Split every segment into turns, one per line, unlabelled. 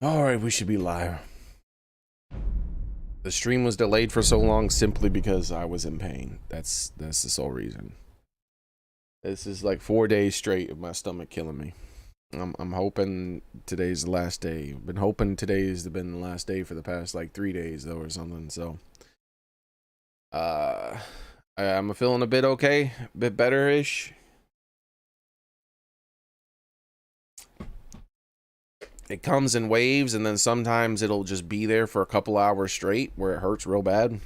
All right, we should be live. The stream was delayed for so long simply because I was in pain. That's the sole reason. This is like 4 days straight of my stomach killing me. I'm hoping today's the last day. Been hoping today's been the last day for the past like 3 days though or something. So I'm feeling a bit okay, a bit better-ish. It comes in waves, and then sometimes it'll just be there for a couple hours straight where it hurts real bad.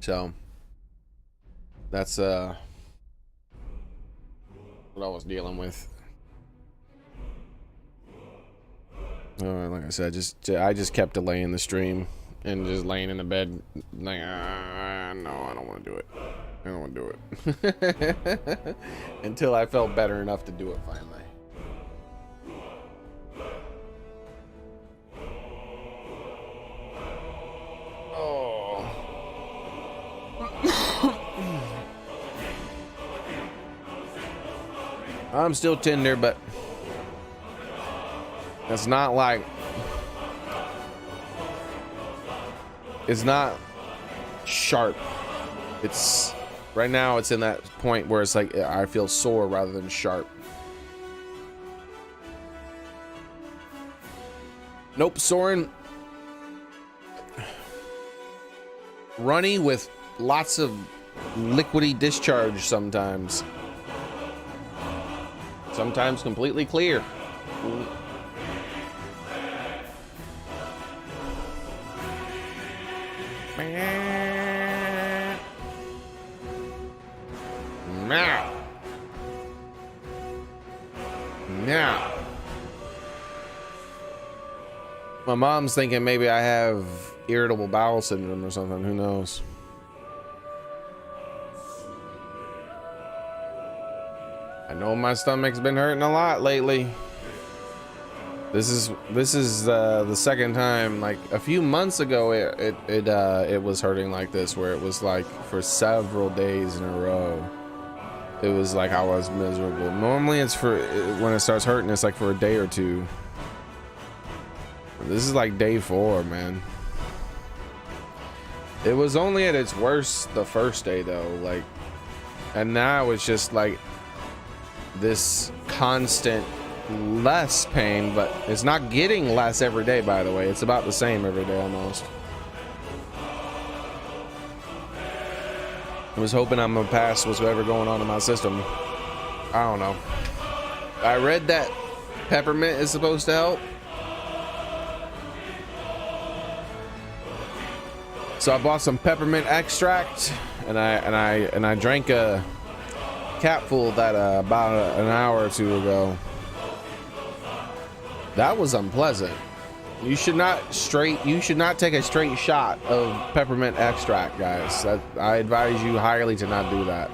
So that's what I was dealing with. Like I said, I just kept delaying the stream and just laying in the bed like, no, I don't want to do it. I don't want to do it until I felt better enough to do it finally. Oh. I'm still tender, but it's not like it's not sharp. It's right now it's in that point where it's like I feel sore rather than sharp. Nope, soren. Runny with lots of liquidy discharge sometimes. Sometimes completely clear. Now. My mom's thinking maybe I have irritable bowel syndrome or something. Who knows? I know my stomach's been hurting a lot lately. This is the second time. Like a few months ago, it was hurting like this, where it was like for several days in a row. It was like I was miserable. Normally, it's for when it starts hurting, it's like for a day or two. This is like day 4, man. It was only at its worst the first day though, like, and now it's just like this constant less pain, but it's not getting less every day, by the way. It's about the same every day almost. I was hoping I'm gonna pass what's ever going on in my system. I don't know. I read that peppermint is supposed to help. So I bought some peppermint extract, and I drank a capful of that about an hour or two ago. That was unpleasant. You should not take a straight shot of peppermint extract, guys. I advise you highly to not do that.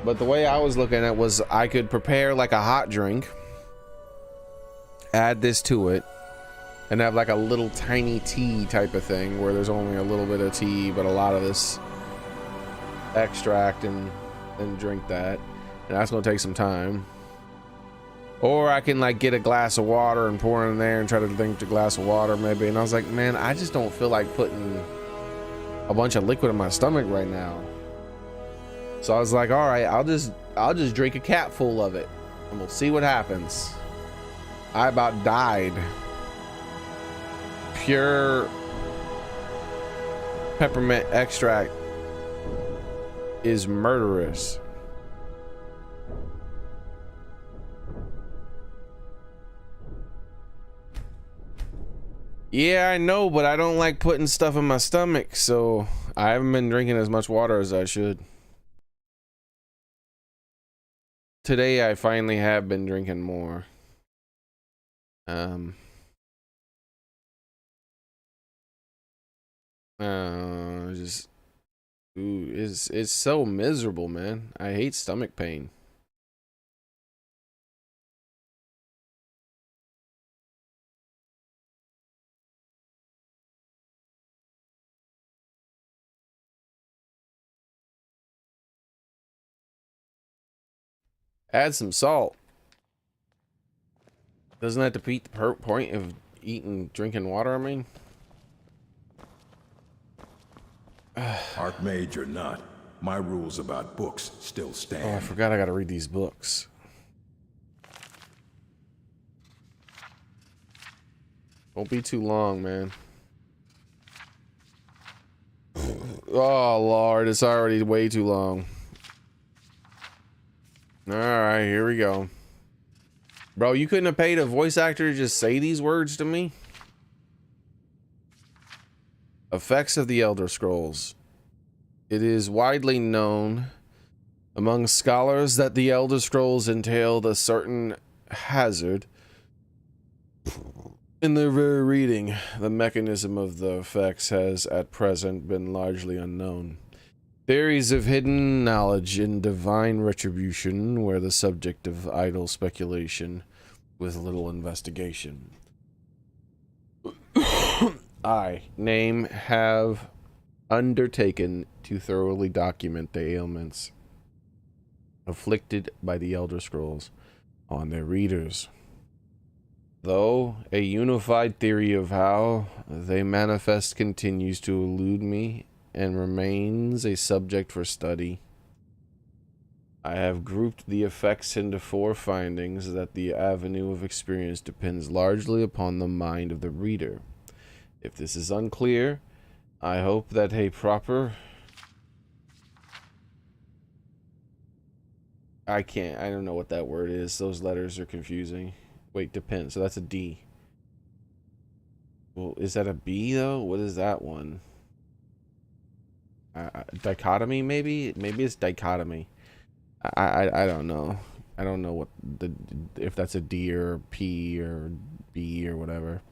But the way I was looking at it was I could prepare like a hot drink, add this to it, and have like a little tiny tea type of thing where there's only a little bit of tea but a lot of this extract, and drink that. And that's gonna take some time. Or I can like get a glass of water and pour it in there and try to drink the glass of water maybe. And I was like, man, I just don't feel like putting a bunch of liquid in my stomach right now. So I was like, all right, I'll just drink a cap full of it and we'll see what happens. I about died. Pure peppermint extract is murderous. Yeah, I know, but I don't like putting stuff in my stomach, so I haven't been drinking as much water as I should. Today I finally have been drinking more. Just ooh, it's so miserable, man. I hate stomach pain. Add some salt. Doesn't that defeat the point of drinking water, I mean?
Archmage or not, my rules about books still stand.
Oh, I forgot I gotta read these books. Won't be too long, man. Oh, Lord, it's already way too long. Alright, here we go. Bro, you couldn't have paid a voice actor to just say these words to me? Effects of the Elder Scrolls. It is widely known among scholars that the Elder Scrolls entailed a certain hazard in their very reading. The mechanism of the effects has at present been largely unknown. Theories of hidden knowledge in divine retribution were the subject of idle speculation with little investigation. I have undertaken to thoroughly document the ailments afflicted by the Elder Scrolls on their readers. Though a unified theory of how they manifest continues to elude me and remains a subject for study, I have grouped the effects into 4 findings that the avenue of experience depends largely upon the mind of the reader. If this is unclear, I hope that a proper... I don't know what that word is. Those letters are confusing. Wait, depends. So that's a D. Well, is that a B though? What is that one? Dichotomy, maybe? Maybe it's dichotomy. I don't know. I don't know what if that's a D or P or B or whatever.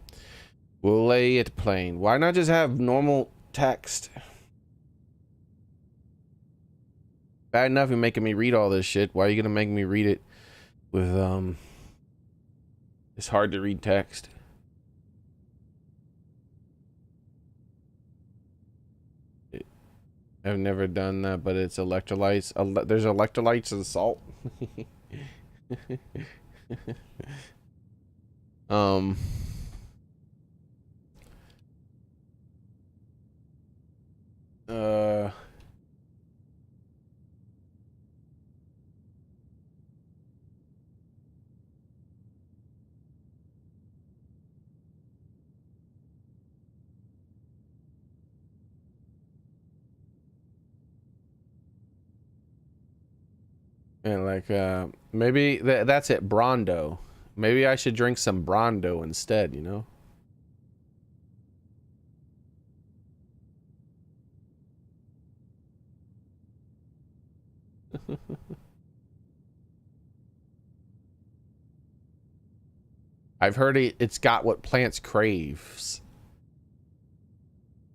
We'll lay it plain. Why not just have normal text? Bad enough you're making me read all this shit. Why are you gonna make me read it with it's hard to read text? I've never done that, but it's electrolytes. There's electrolytes and salt. And like, maybe that's it, Brondo. Maybe I should drink some Brondo instead, you know? I've heard it's got what plants craves.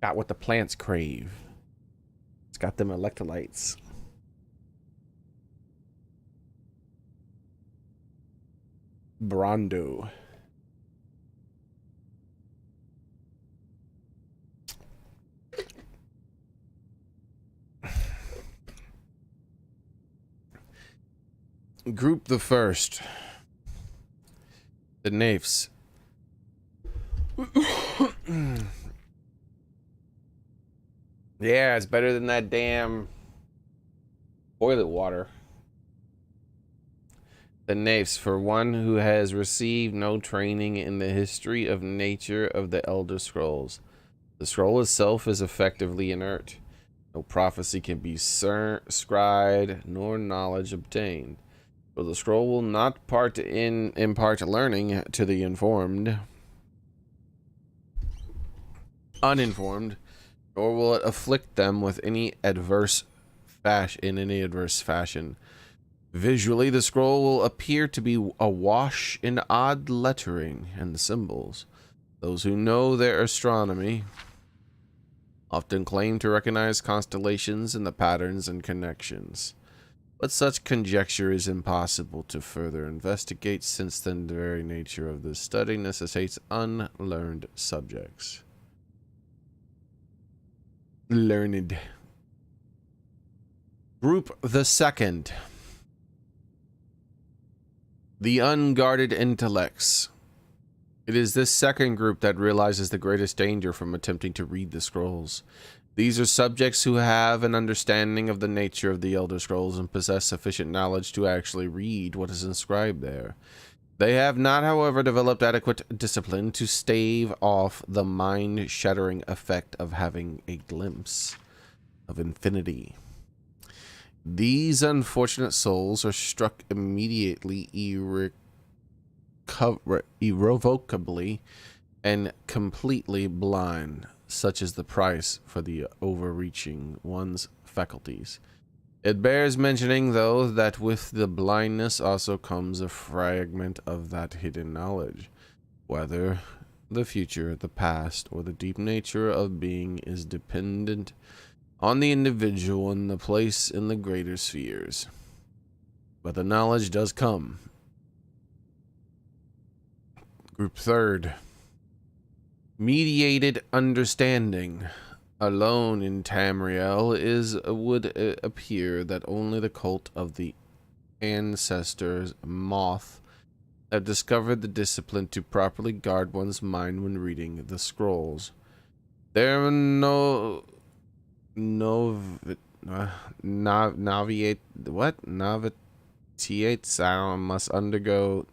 Got what the plants crave. It's got them electrolytes. Brondo. Group the first. The nafs. Yeah, it's better than that damn toilet water. The nafs, for one who has received no training in the history of nature of the Elder Scrolls. The scroll itself is effectively inert. No prophecy can be scried, nor knowledge obtained. For the scroll will not impart learning to the uninformed, nor will it afflict them with any adverse fashion. Visually, the scroll will appear to be awash in odd lettering and symbols. Those who know their astronomy often claim to recognize constellations in the patterns and connections. But such conjecture is impossible to further investigate, since the very nature of this study necessitates unlearned subjects. Learned. Group the second. The unguarded intellects. It is this second group that realizes the greatest danger from attempting to read the scrolls. These are subjects who have an understanding of the nature of the Elder Scrolls and possess sufficient knowledge to actually read what is inscribed there. They have not, however, developed adequate discipline to stave off the mind-shattering effect of having a glimpse of infinity. These unfortunate souls are struck immediately, irrevocably, and completely blind. Such is the price for the overreaching one's faculties. It bears mentioning, though, that with the blindness also comes a fragment of that hidden knowledge. Whether the future, the past, or the deep nature of being is dependent on the individual and the place in the greater spheres. But the knowledge does come. Group third. Mediated understanding. Alone in Tamriel would appear that only the cult of the ancestors Moth have discovered the discipline to properly guard one's mind when reading the scrolls. There are novitiates must undergo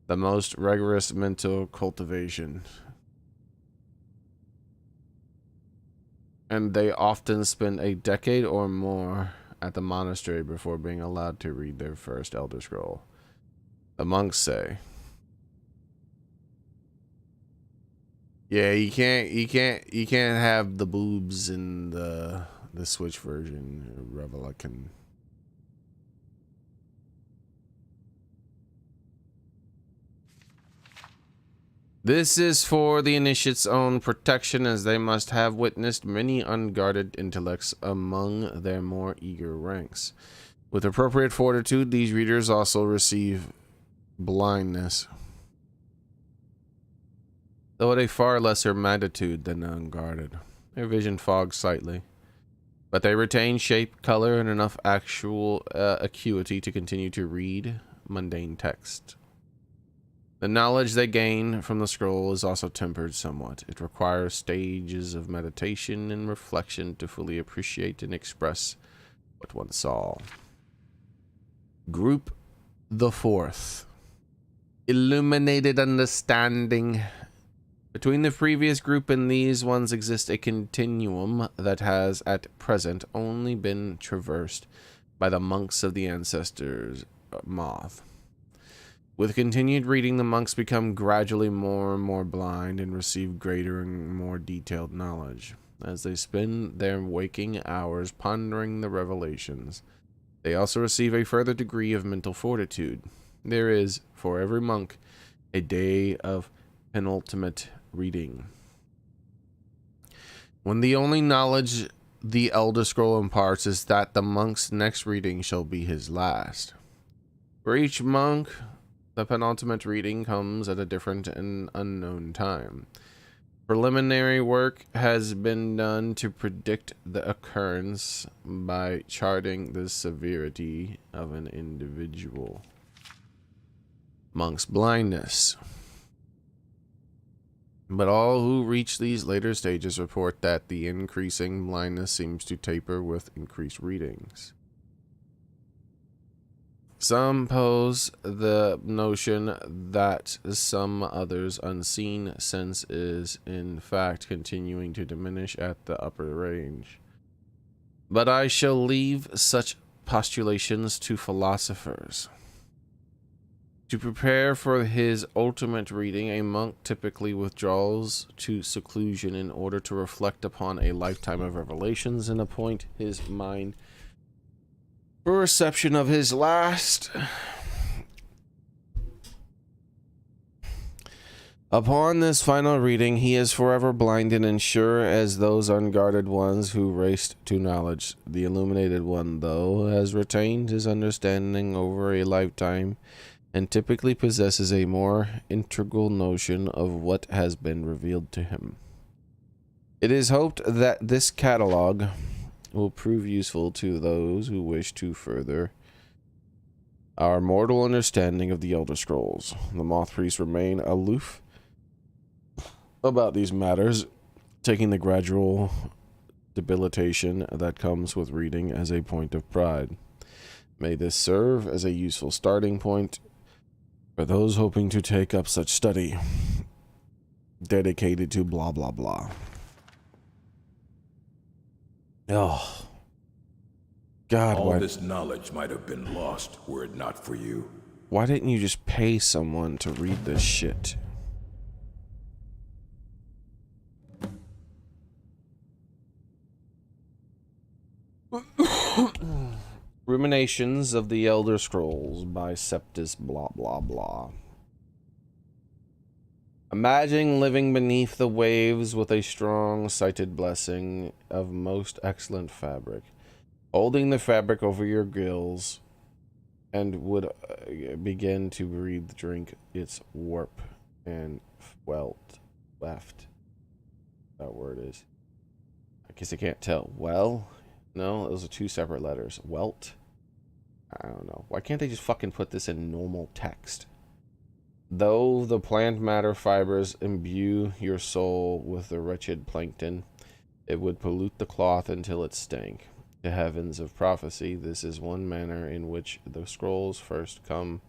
the most rigorous mental cultivation, and they often spend a decade or more at the monastery before being allowed to read their first Elder Scroll. The monks say. Yeah, you can't have the boobs in the Switch version. Revelacan. This is for the initiate's own protection, as they must have witnessed many unguarded intellects among their more eager ranks. With appropriate fortitude, these readers also receive blindness, though at a far lesser magnitude than the unguarded. Their vision fogs slightly, but they retain shape, color, and enough actual acuity to continue to read mundane text. The knowledge they gain from the scroll is also tempered somewhat. It requires stages of meditation and reflection to fully appreciate and express what one saw. Group the fourth. Illuminated understanding. Between the previous group and these ones exists a continuum that has at present only been traversed by the monks of the ancestors Moth. With continued reading, the monks become gradually more and more blind and receive greater and more detailed knowledge. As they spend their waking hours pondering the revelations, they also receive a further degree of mental fortitude. There is, for every monk, a day of penultimate reading, when the only knowledge the Elder Scroll imparts is that the monk's next reading shall be his last. For each monk, the penultimate reading comes at a different and unknown time. Preliminary work has been done to predict the occurrence by charting the severity of an individual monk's blindness. But all who reach these later stages report that the increasing blindness seems to taper with increased readings. Some pose the notion that some others' unseen sense is in fact continuing to diminish at the upper range. But I shall leave such postulations to philosophers. To prepare for his ultimate reading, a monk typically withdraws to seclusion in order to reflect upon a lifetime of revelations and appoint his mind for reception of his last. Upon this final reading, he is forever blinded and sure as those unguarded ones who raced to knowledge. The illuminated one, though, has retained his understanding over a lifetime and typically possesses a more integral notion of what has been revealed to him. It is hoped that this catalog will prove useful to those who wish to further our mortal understanding of the Elder Scrolls. The Moth Priests remain aloof about these matters, taking the gradual debilitation that comes with reading as a point of pride. May this serve as a useful starting point for those hoping to take up such study, dedicated to blah blah blah. Oh, God,
All this knowledge might have been lost were it not for you.
why didn't you just pay someone to read this shit? Ruminations of the Elder Scrolls by Septus blah blah blah. Imagine living beneath the waves with a strong sighted blessing of most excellent fabric, holding the fabric over your gills, and would begin to breathe, drink its warp and weft. That word is. I guess I can't tell. Well, no, those are two separate letters. Welt. I don't know. Why can't they just fucking put this in normal text? Though the plant matter fibers imbue your soul with the wretched plankton, it would pollute the cloth until it stank. To heavens of prophecy, this is one manner in which the scrolls first come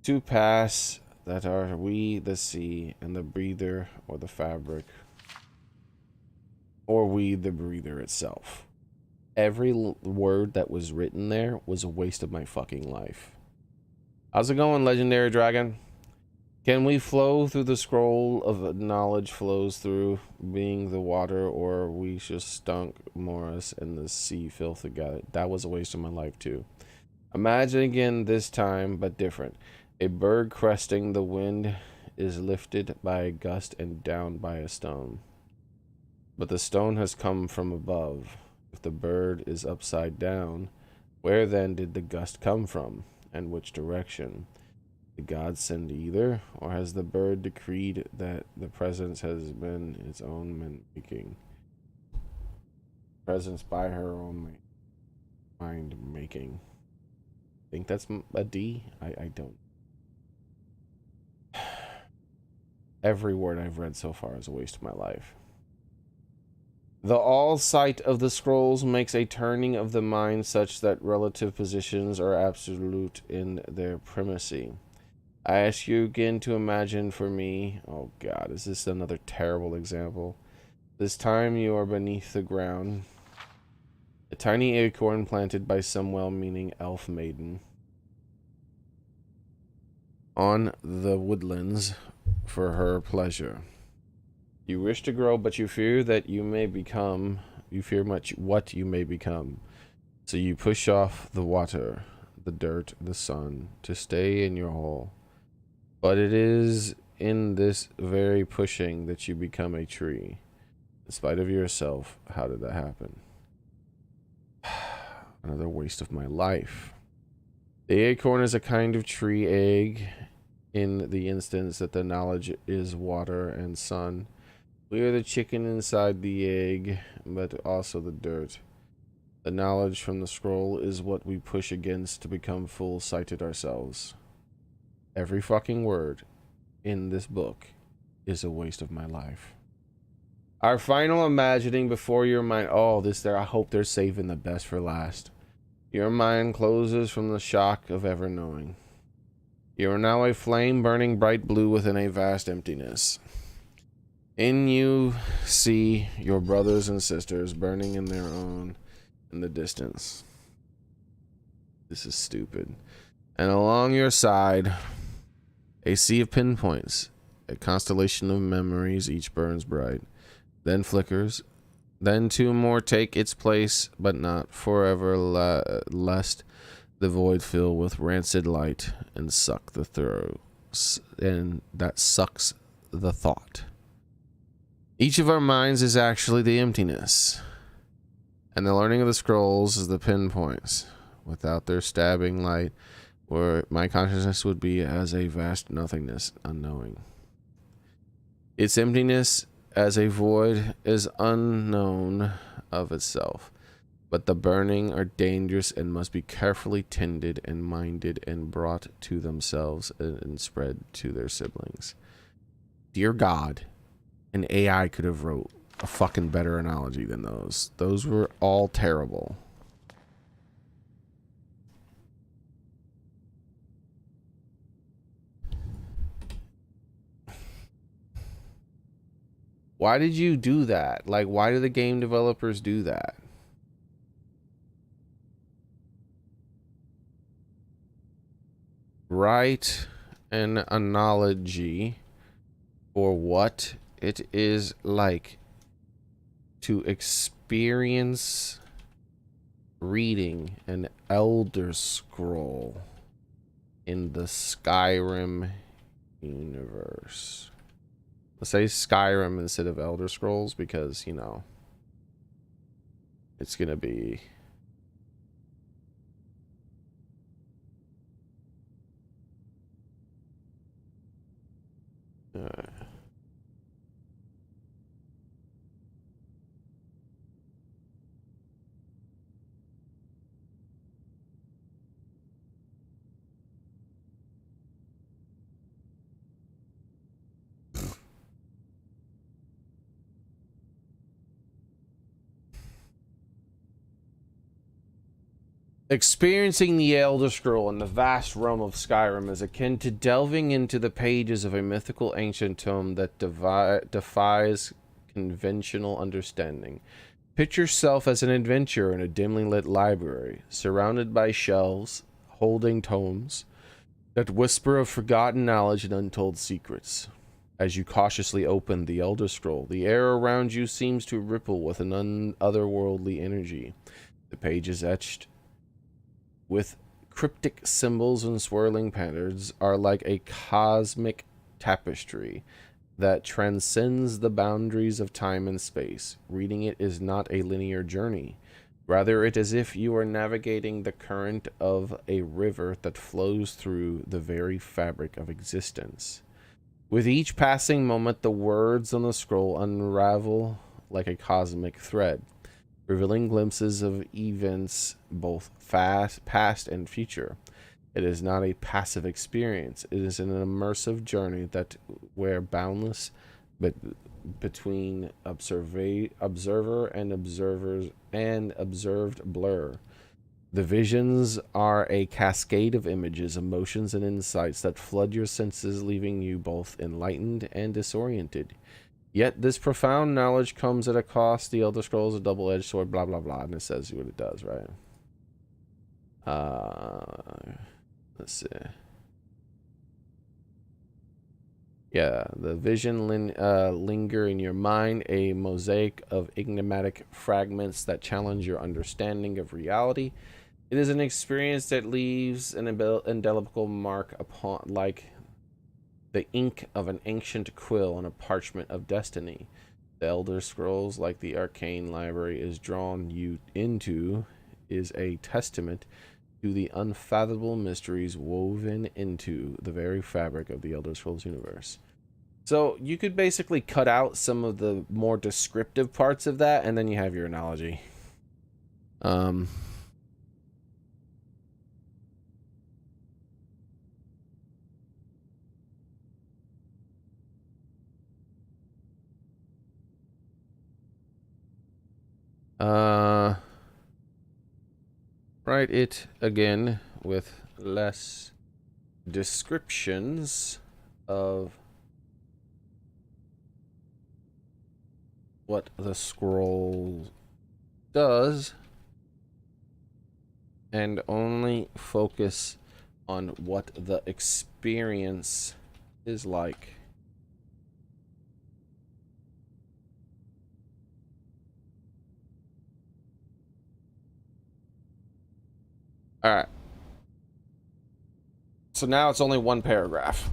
to pass, that are we the sea and the breather, or the fabric, or we the breather itself. Every word that was written there was a waste of my fucking life. How's it going, Legendary Dragon? Can we flow through the scroll of knowledge flows through, being the water, or we just stunk Morris and the sea filth together? That was a waste of my life too. Imagine again this time, but different. A bird cresting the wind is lifted by a gust and down by a stone. But the stone has come from above. If the bird is upside down, where then did the gust come from, and which direction? Did God send either, or has the bird decreed that the presence has been its own making? Presence by her own mind making. I think that's a D. I don't. Every word I've read so far is a waste of my life. The all sight of the scrolls makes a turning of the mind such that relative positions are absolute in their primacy. I ask you again to imagine for me, oh God, is this another terrible example? This time you are beneath the ground, a tiny acorn planted by some well-meaning elf maiden on the woodlands for her pleasure. You wish to grow, but you fear that you may become, you fear much what you may become. So you push off the water, the dirt, the sun, to stay in your hole. But it is in this very pushing that you become a tree. In spite of yourself, how did that happen? Another waste of my life. The acorn is a kind of tree egg in the instance that the knowledge is water and sun. We are the chicken inside the egg, but also the dirt. The knowledge from the scroll is what we push against to become full-sighted ourselves. Every fucking word in this book is a waste of my life. Our final imagining before your mind... Oh, this there. I hope they're saving the best for last. Your mind closes from the shock of ever knowing. You are now a flame burning bright blue within a vast emptiness. In you see your brothers and sisters burning in their own in the distance. This is stupid. And along your side, a sea of pinpoints, a constellation of memories, each burns bright, then flickers, then two more take its place, but not forever, lest the void fill with rancid light and suck the throat, and that sucks the thought. Each of our minds is actually the emptiness, and the learning of the scrolls is the pinpoints. Without their stabbing light, where my consciousness would be as a vast nothingness, unknowing. Its emptiness as a void is unknown of itself. but the burning are dangerous and must be carefully tended and minded and brought to themselves and spread to their siblings. Dear God, an AI could have wrote a fucking better analogy than those. Those were all terrible. Why did you do that? Like, why do the game developers do that? Write an analogy for what it is like to experience reading an Elder Scroll in the Skyrim universe. Let's say Skyrim instead of Elder Scrolls because, you know, it's gonna be... Experiencing the Elder Scroll in the vast realm of Skyrim is akin to delving into the pages of a mythical ancient tome that defies conventional understanding. Picture yourself as an adventurer in a dimly lit library, surrounded by shelves holding tomes that whisper of forgotten knowledge and untold secrets. As you cautiously open the Elder Scroll, the air around you seems to ripple with an otherworldly energy. The pages etched with cryptic symbols and swirling patterns are like a cosmic tapestry that transcends the boundaries of time and space. Reading it is not a linear journey. Rather, it is as if you are navigating the current of a river that flows through the very fabric of existence. With each passing moment, the words on the scroll unravel like a cosmic thread, revealing glimpses of events both past and future. It is not a passive experience. It is an immersive journey where boundless between observer and observed blur. The visions are a cascade of images, emotions, and insights that flood your senses, leaving you both enlightened and disoriented. Yet this profound knowledge comes at a cost. The Elder Scrolls is a double-edged sword, blah, blah, blah. And it says what it does, right? Let's see. Yeah, the vision linger in your mind, a mosaic of enigmatic fragments that challenge your understanding of reality. It is an experience that leaves an indelible mark upon, like the ink of an ancient quill on a parchment of destiny. The Elder Scrolls, like the arcane library is drawn you into, is a testament to the unfathomable mysteries woven into the very fabric of the Elder Scrolls universe. So you could basically cut out some of the more descriptive parts of that, and then you have your analogy. Write it again with less descriptions of what the scroll does and only focus on what the experience is like. Alright. So now it's only one paragraph.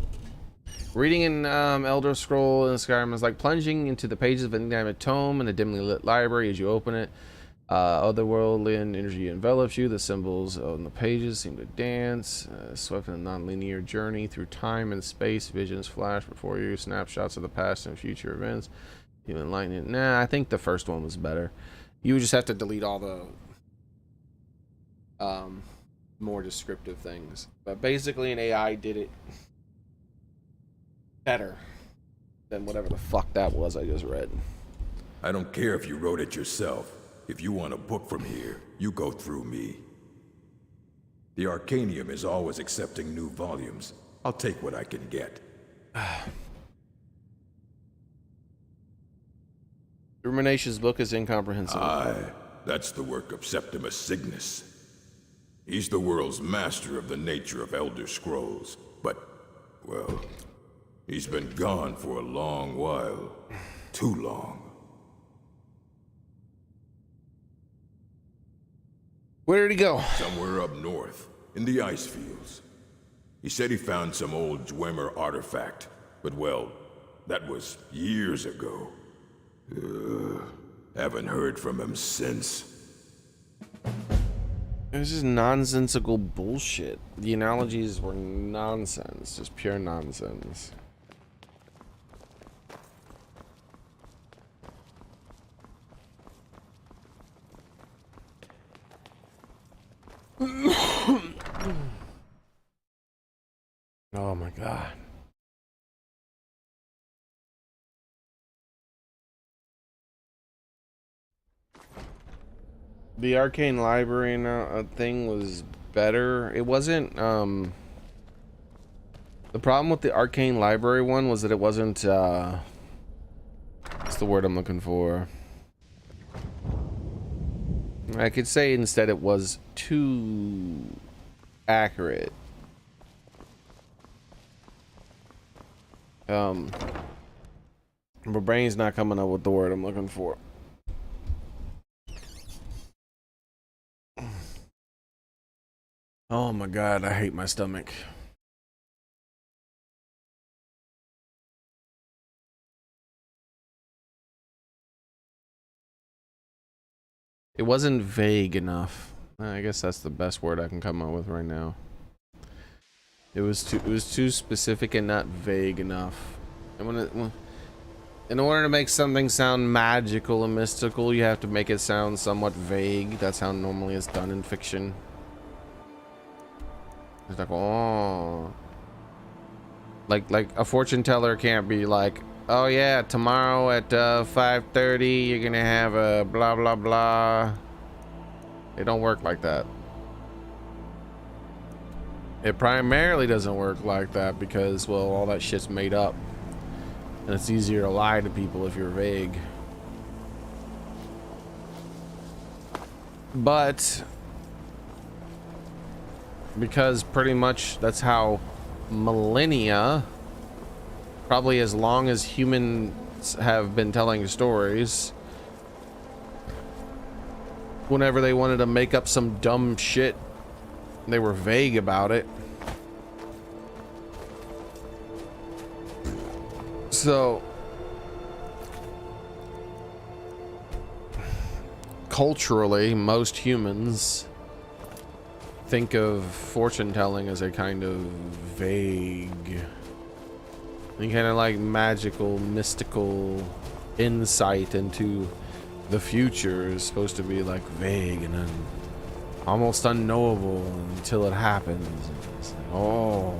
Reading an Elder Scroll in Skyrim is like plunging into the pages of an inanimate tome in a dimly lit library. As you open it, otherworldly energy envelops you. The symbols on the pages seem to dance, swept in a non-linear journey through time and space. Visions flash before you, snapshots of the past and future events. You enlighten it. Nah, I think the first one was better. You just have to delete all the more descriptive things. But basically an AI did it better than whatever the fuck that was I just read.
I don't care if you wrote it yourself. If you want a book from here, you go through me. The Arcanium is always accepting new volumes. I'll take what I can get.
Rumination's book is incomprehensible.
Aye, that's the work of Septimus Cygnus. He's the world's master of the nature of Elder Scrolls, but, well, he's been gone for a long while. Too long.
Where did he go?
Somewhere up north, in the ice fields. He said he found some old Dwemer artifact, but well, that was years ago. Haven't heard from him since.
It was just nonsensical bullshit. The analogies were nonsense, just pure nonsense. Oh my god. The arcane library thing was better. It wasn't the problem with the arcane library one was that it wasn't what's the word I'm looking for? I could say instead it was too accurate. My brain's not coming up with the word I'm looking for. Oh my god, I hate my stomach. It wasn't vague enough. I guess that's the best word I can come up with right now. It was too specific and not vague enough. And in order to make something sound magical and mystical, you have to make it sound somewhat vague. That's how normally it's done in fiction. It's like, oh, like a fortune teller can't be like, oh yeah, tomorrow at 5:30 you're gonna have a blah blah blah. It don't work like that. It primarily doesn't work like that because, well, all that shit's made up, and it's easier to lie to people if you're vague. But because pretty much that's how millennia, probably as long as humans have been telling stories, whenever they wanted to make up some dumb shit, they were vague about it. So culturally, most humans think of fortune telling as a kind of vague and kind of like magical, mystical insight into the future is supposed to be like vague and almost unknowable until it happens. It's like, oh,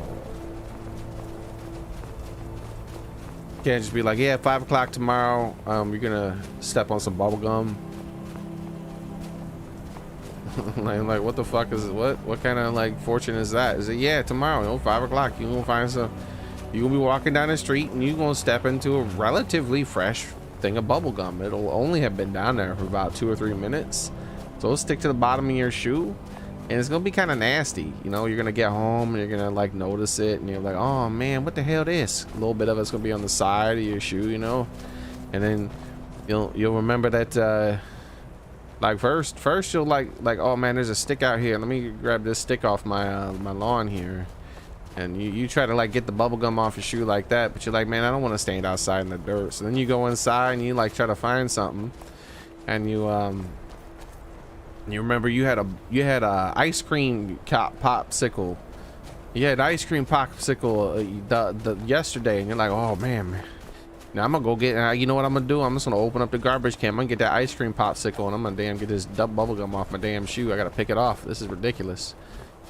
can't just be like, yeah, 5 o'clock tomorrow, you're gonna step on some bubble gum. like what the fuck is it? What kind of like fortune is that? Is it, yeah, tomorrow, you know, 5 o'clock you're gonna find some, you're gonna be walking down the street and you're gonna step into a relatively fresh thing of bubble gum. It'll only have been down there for about 2 or 3 minutes, so it'll stick to the bottom of your shoe and it's gonna be kind of nasty. You know, you're gonna get home and you're gonna like notice it and you're like, oh man, what the hell this? A little bit of it's gonna be on the side of your shoe, you know, and then you'll remember that like first you'll like oh man, there's a stick out here, let me grab this stick off my my lawn here, and you try to like get the bubble gum off your shoe like that, but you're like, man, I don't want to stand outside in the dirt. So then you go inside and you like try to find something, and you remember you had a ice cream popsicle. You had ice cream popsicle the yesterday, and you're like, oh man, Now I'm gonna go get, you know what I'm gonna do? I'm just gonna open up the garbage can. I'm gonna get that ice cream popsicle and I'm gonna damn get this bubble gum off my damn shoe. I gotta pick it off. This is ridiculous.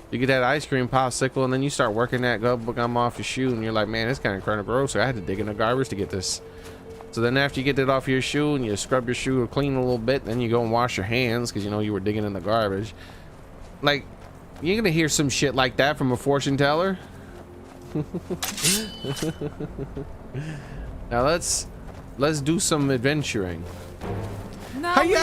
You get that ice cream popsicle and then you start working that bubble gum off your shoe and you're like, man, it's kind of gross. So I had to dig in the garbage to get this. So then after you get it off your shoe and you scrub your shoe clean a little bit, then you go and wash your hands because you know you were digging in the garbage. Like, you're gonna hear some shit like that from a fortune teller. Now let's do some adventuring. Hiya!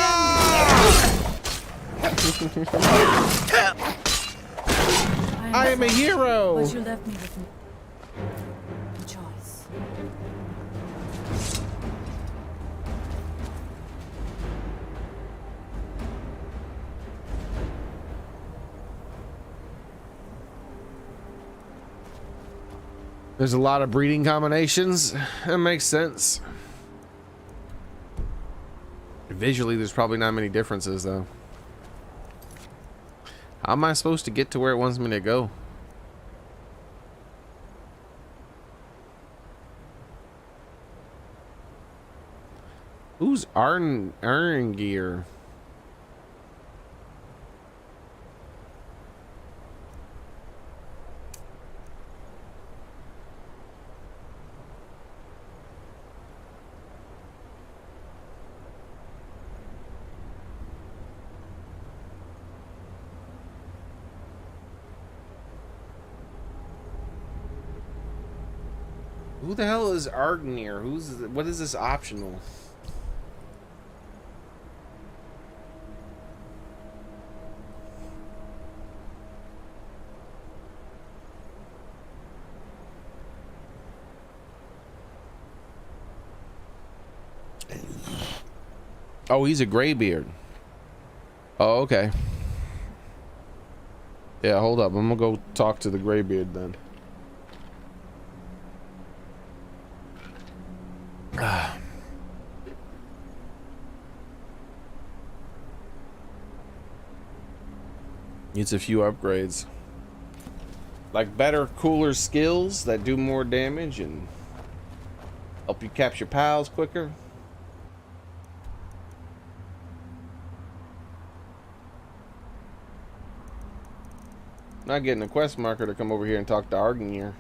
I am a hero.
But you left me with no choice.
There's a lot of breeding combinations. That makes sense. Visually, there's probably not many differences, though. How am I supposed to get to where it wants me to go? Who's Arngeir? Who the hell is Argnir? What is this optional? Oh, he's a graybeard. Oh, okay. Yeah, hold up. I'm gonna go talk to the graybeard then. Needs a few upgrades. Like better, cooler skills that do more damage and help you capture pals quicker. Not getting a quest marker to come over here and talk to Argnir.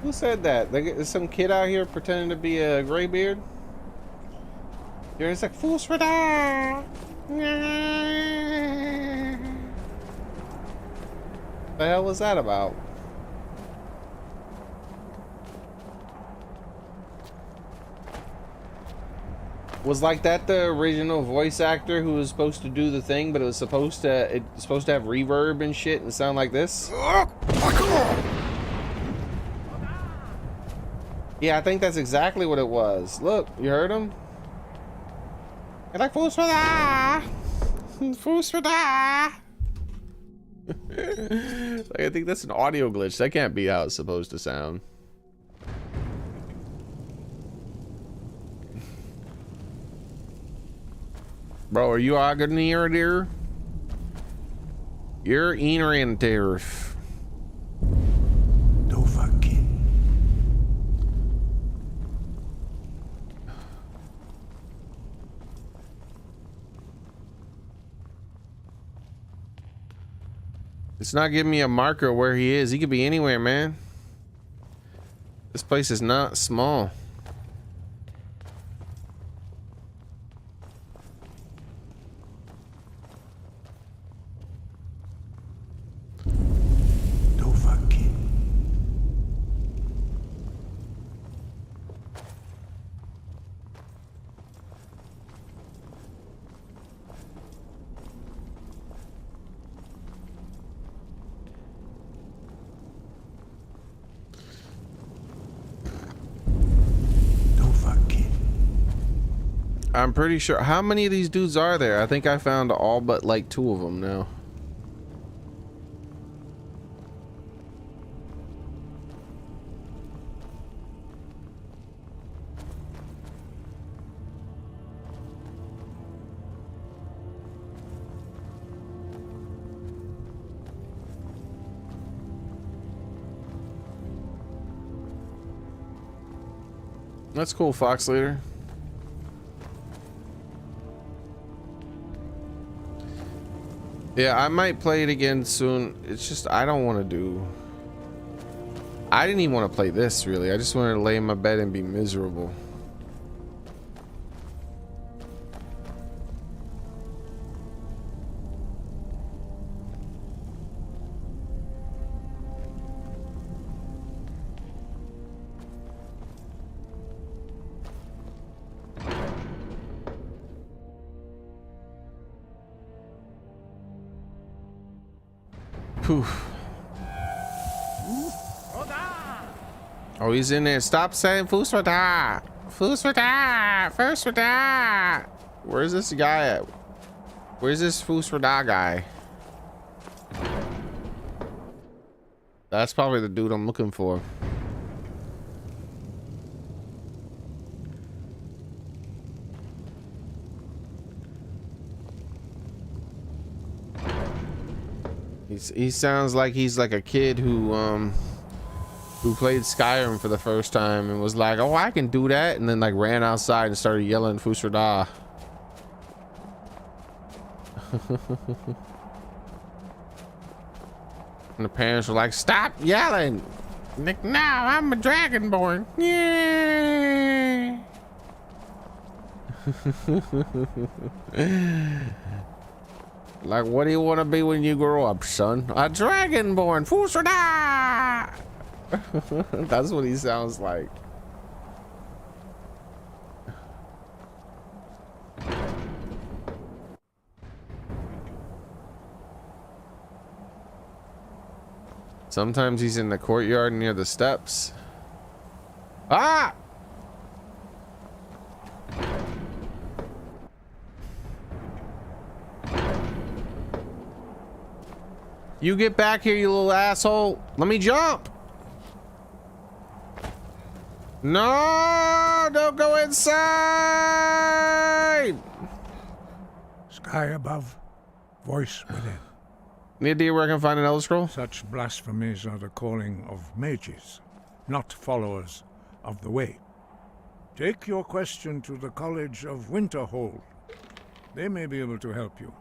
Who said that? There's some kid out here pretending to be a graybeard? There's like fools for that. The hell was that about? Was like that the original voice actor who was supposed to do the thing, but it's supposed to have reverb and shit and sound like this? Yeah, I think that's exactly what it was. Look, you heard him? You're like, fools for that! Fools for that! Like, I think that's an audio glitch. That can't be how it's supposed to sound. Bro, are you Agnir dear? You're Enrantir. It's not giving me a marker where he is. He could be anywhere, man. This place is not small. I'm pretty sure. How many of these dudes are there? I think I found all but like 2 of them now. That's cool, Fox Leader. Yeah, I might play it again soon. It's just I don't want to do. I didn't even want to play this really. I just wanted to lay in my bed and be miserable. Poof. Oh, he's in there. Stop saying Fusrada. Fusrada. Fusrada. Where's this guy at? Where's this Fusrada guy? That's probably the dude I'm looking for. He sounds like he's like a kid who played Skyrim for the first time and was like, oh, I can do that, and then like ran outside and started yelling Fusrada. And the parents were like, stop yelling. Like, no, I'm a dragonborn. Yeah. Like, what do you want to be when you grow up, son? A dragonborn. Fusrada. That's what he sounds like. Sometimes he's in the courtyard near the steps. Ah! You get back here, you little asshole. Let me jump. No, don't go inside.
Sky above, voice within.
Any idea where I can find an Elder Scroll?
Such blasphemies are the calling of mages, not followers of the way. Take your question to the College of Winterhold. They may be able to help you.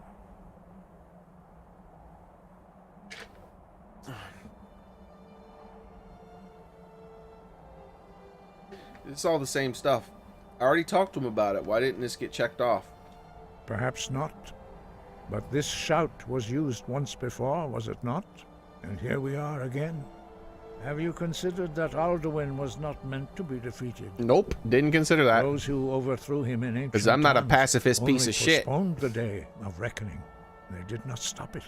It's all the same stuff. I already talked to him about it. Why didn't this get checked off?
Perhaps not. But this shout was used once before, was it not? And here we are again. Have you considered that Alduin was not meant to be defeated?
Nope, didn't consider that.
Those who overthrew him in ancient
Because I'm not a
times
pacifist piece
only
of shit.
postponed the day of reckoning. They did not stop it.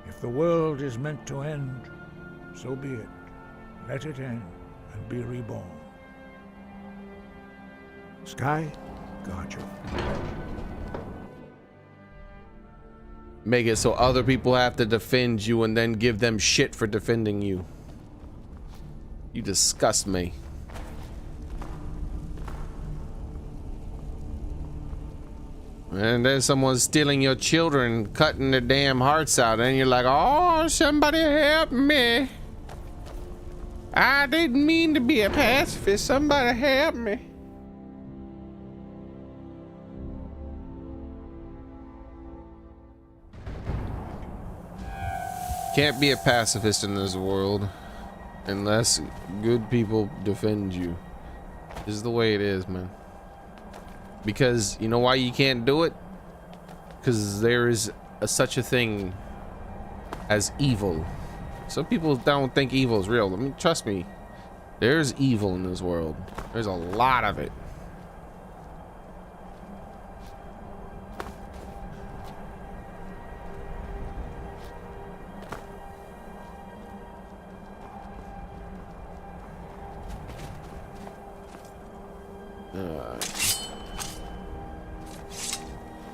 If the world is meant to end, so be it. Let it end and be reborn. Sky, guard you.
Make it so other people have to defend you and then give them shit for defending you. You disgust me. And then someone's stealing your children, cutting their damn hearts out, and you're like, oh, somebody help me. I didn't mean to be a pacifist. Somebody help me. Can't be a pacifist in this world unless good people defend you. This is the way it is, man. Because you know why you can't do it? Because there is such a thing as evil. Some people don't think evil is real. I mean, trust me, there's evil in this world. There's a lot of it.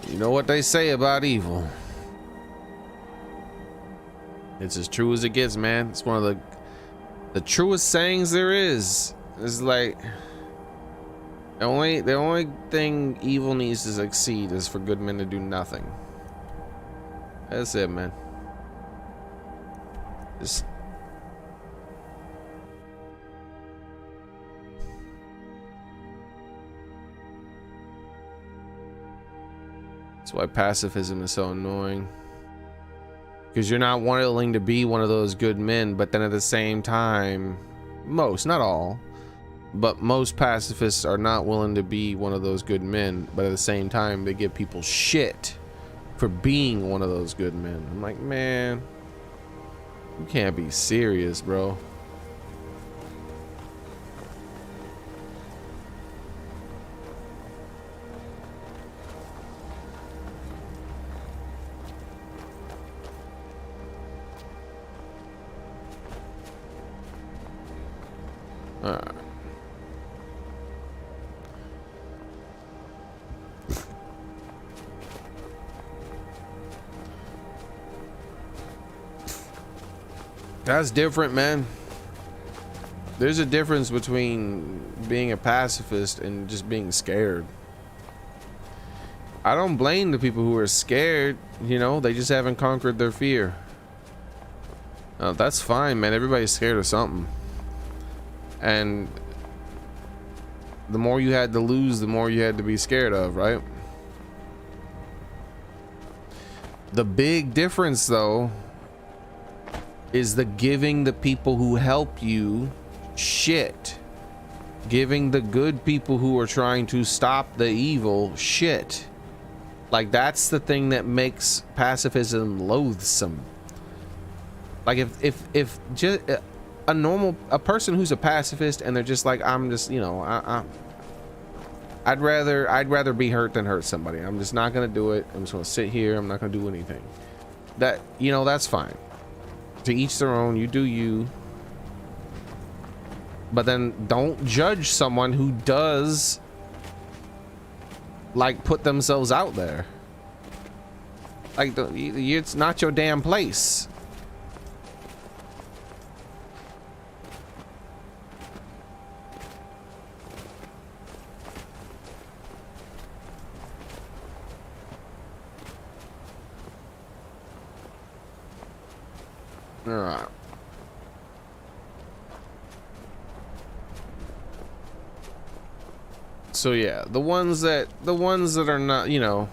You know what they say about evil. It's as true as it gets, man. It's one of the truest sayings there is. It's like the only thing evil needs to succeed is for good men to do nothing. That's it, man. Just that's why pacifism is so annoying. Because you're not willing to be one of those good men, but then at the same time, most, not all, but most pacifists are not willing to be one of those good men, but at the same time, they give people shit for being one of those good men. I'm like, man, you can't be serious, bro. Alright. That's different, man. There's a difference between being a pacifist and just being scared. I don't blame the people who are scared, you know, they just haven't conquered their fear. That's fine, man. Everybody's scared of something. And the more you had to lose, the more you had to be scared of, right? The big difference, though, is the giving the people who help you shit. Giving the good people who are trying to stop the evil shit. Like, that's the thing that makes pacifism loathsome. Like, if just a person who's a pacifist and they're just like, I'm just, you know, I'd rather be hurt than hurt somebody. I'm just not gonna do it. I'm just gonna sit here. I'm not gonna do anything. That, you know, that's fine. To each their own. You do you. But then don't judge someone who does like put themselves out there. Like, it's not your damn place. All right. So yeah, the ones that are not, you know,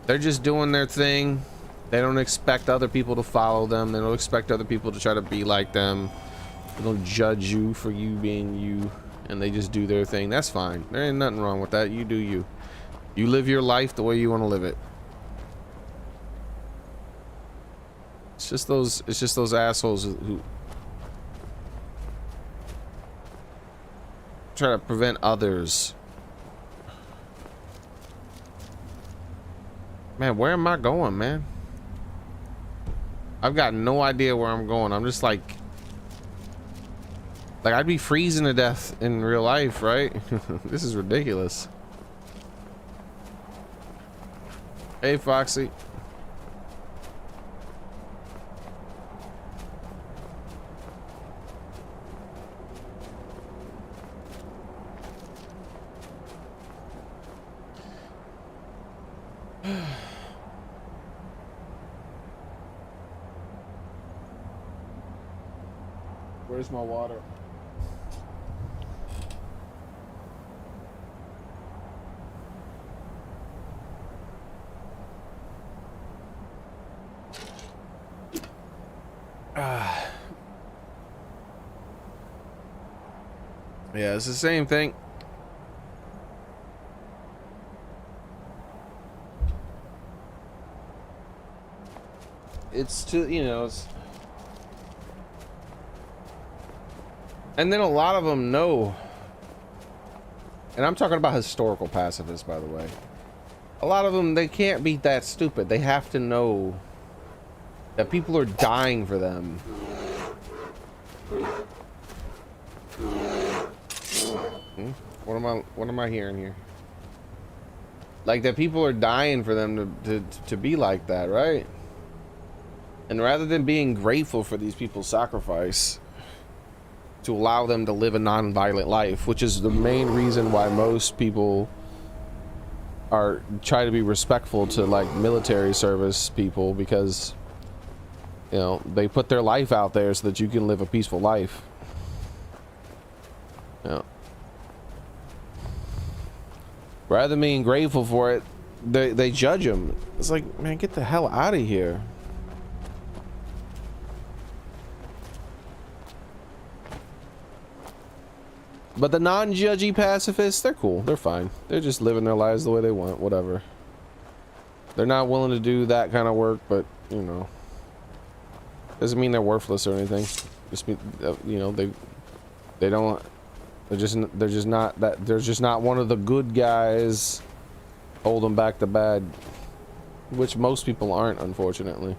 they're just doing their thing. They don't expect other people to follow them. They don't expect other people to try to be like them. They don't judge you for you being you, and they just do their thing. That's fine. There ain't nothing wrong with that. You do you. You live your life the way you want to live it. It's just those assholes who try to prevent others. Man, where am I going, man? I've got no idea where I'm going. I'm just like I'd be freezing to death in real life, right? This is ridiculous. Hey, Foxy. Where's my water? Yeah, it's the same thing. It's to, you know, it's, and then a lot of them know, and I'm talking about historical pacifists, by the way. A lot of them, they can't be that stupid. They have to know that people are dying for them. What am I hearing here? Like that people are dying for them to be like that, right? And rather than being grateful for these people's sacrifice to allow them to live a non-violent life, which is the main reason why most people are try to be respectful to like military service people, because you know they put their life out there so that you can live a peaceful life. Yeah. Rather than being grateful for it, they judge them. It's like, man, get the hell out of here. But the non-judgy pacifists, they're cool. They're fine. They're just living their lives the way they want, whatever. They're not willing to do that kind of work, but, you know, doesn't mean they're worthless or anything. Just mean, you know, they don't, they're just not that, they're just not one of the good guys holding back the bad, which most people aren't, unfortunately.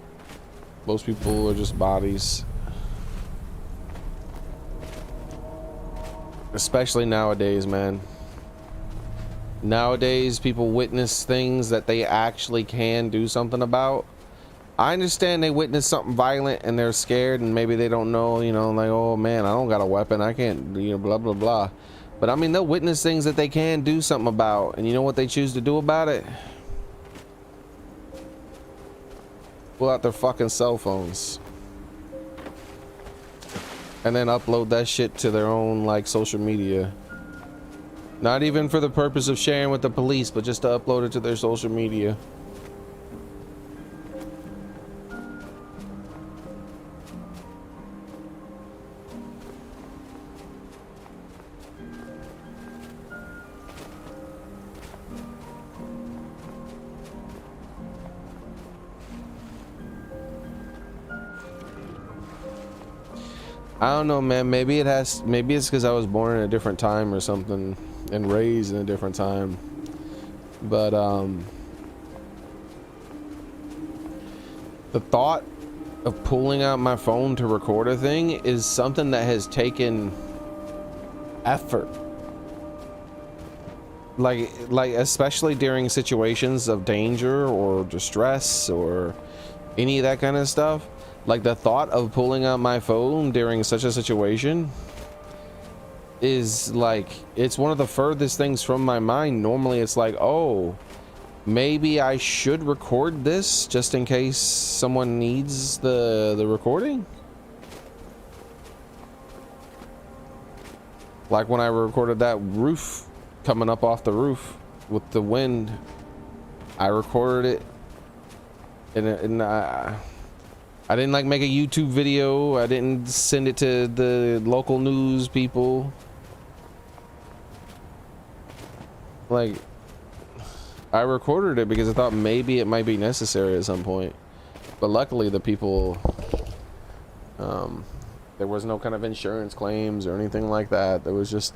Most people are just bodies. Especially nowadays, man. Nowadays, people witness things that they actually can do something about. I understand they witness something violent and they're scared and maybe they don't know, you know, like, oh man, I don't got a weapon, I can't, you know, blah, blah, blah. But I mean, they'll witness things that they can do something about. And you know what they choose to do about it? Pull out their fucking cell phones. And then upload that shit to their own like social media. Not even for the purpose of sharing with the police, but just to upload it to their social media. I don't know, man. Maybe it's because I was born in a different time or something and raised in a different time. But the thought of pulling out my phone to record a thing is something that has taken effort. Like especially during situations of danger or distress or any of that kind of stuff. Like the thought of pulling out my phone during such a situation is like, it's one of the furthest things from my mind. Normally it's like, oh, maybe I should record this just in case someone needs the recording. Like when I recorded that roof coming up off the roof with the wind, I recorded it and I didn't like make a YouTube video. I didn't send it to the local news people. Like, I recorded it because I thought maybe it might be necessary at some point. But luckily the people, there was no kind of insurance claims or anything like that. There was just,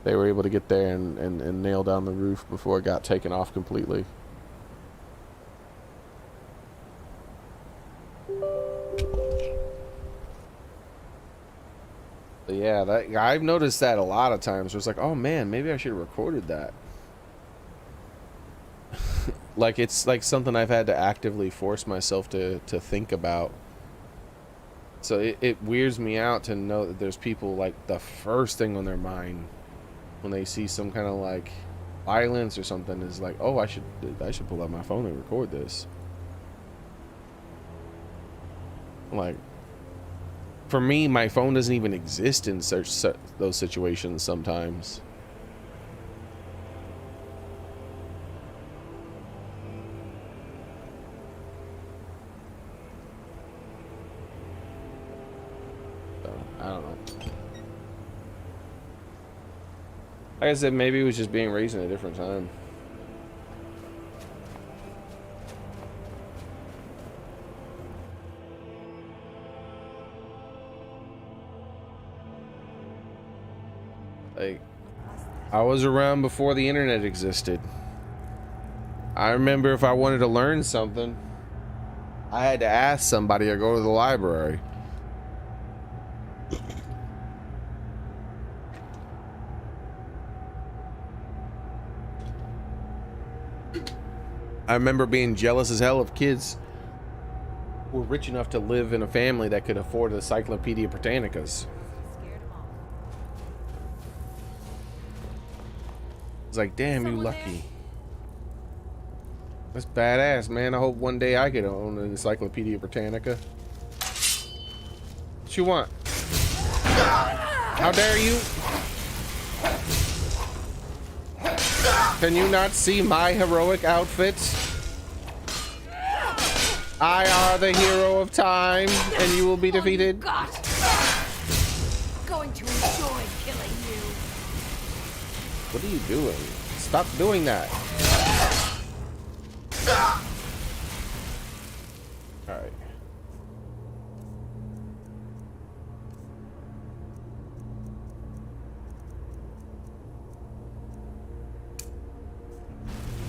they were able to get there and nail down the roof before it got taken off completely. Yeah, that I've noticed that a lot of times. Where it's like, oh man, maybe I should have recorded that. Like it's like something I've had to actively force myself to think about. So it weirds me out to know that there's people like the first thing on their mind when they see some kind of like violence or something is like, oh, I should pull out my phone and record this. Like, for me, my phone doesn't even exist in those situations sometimes. So, I don't know. Like I said, maybe it was just being raised in a different time. Like, I was around before the internet existed. I remember if I wanted to learn something, I had to ask somebody or go to the library. I remember being jealous as hell of kids who were rich enough to live in a family that could afford the Encyclopedia Britannicas.
Scared 'em off.
It's like, damn, you
Someone
lucky. That's badass, man. I hope one day I get own an Encyclopedia Britannica. What you want? How dare you? Can you not see my heroic outfits? I are the hero of time, and you will be defeated.
God! Going to enjoy killing you.
What are you doing? Stop doing that. Alright.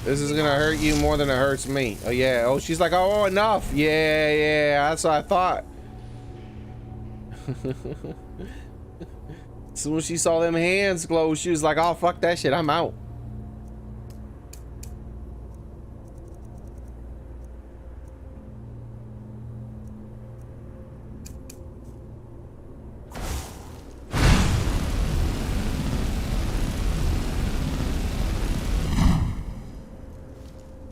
This is gonna hurt you more than it hurts me. Oh yeah. Oh, she's like, oh, enough. Yeah, yeah. That's what I thought. As soon as she saw them hands close, she was like, oh, fuck that shit. I'm out.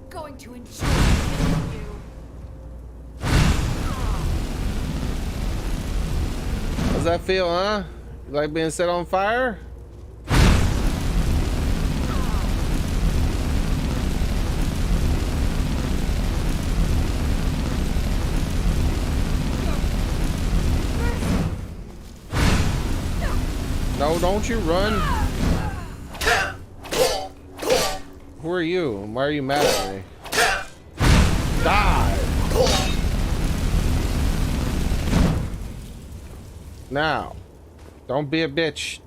Going to enjoy killing you.
How's that feel, huh? You like being set on fire? No, don't you run. Who are you? Why are you mad at me? Die! Now, don't be a bitch.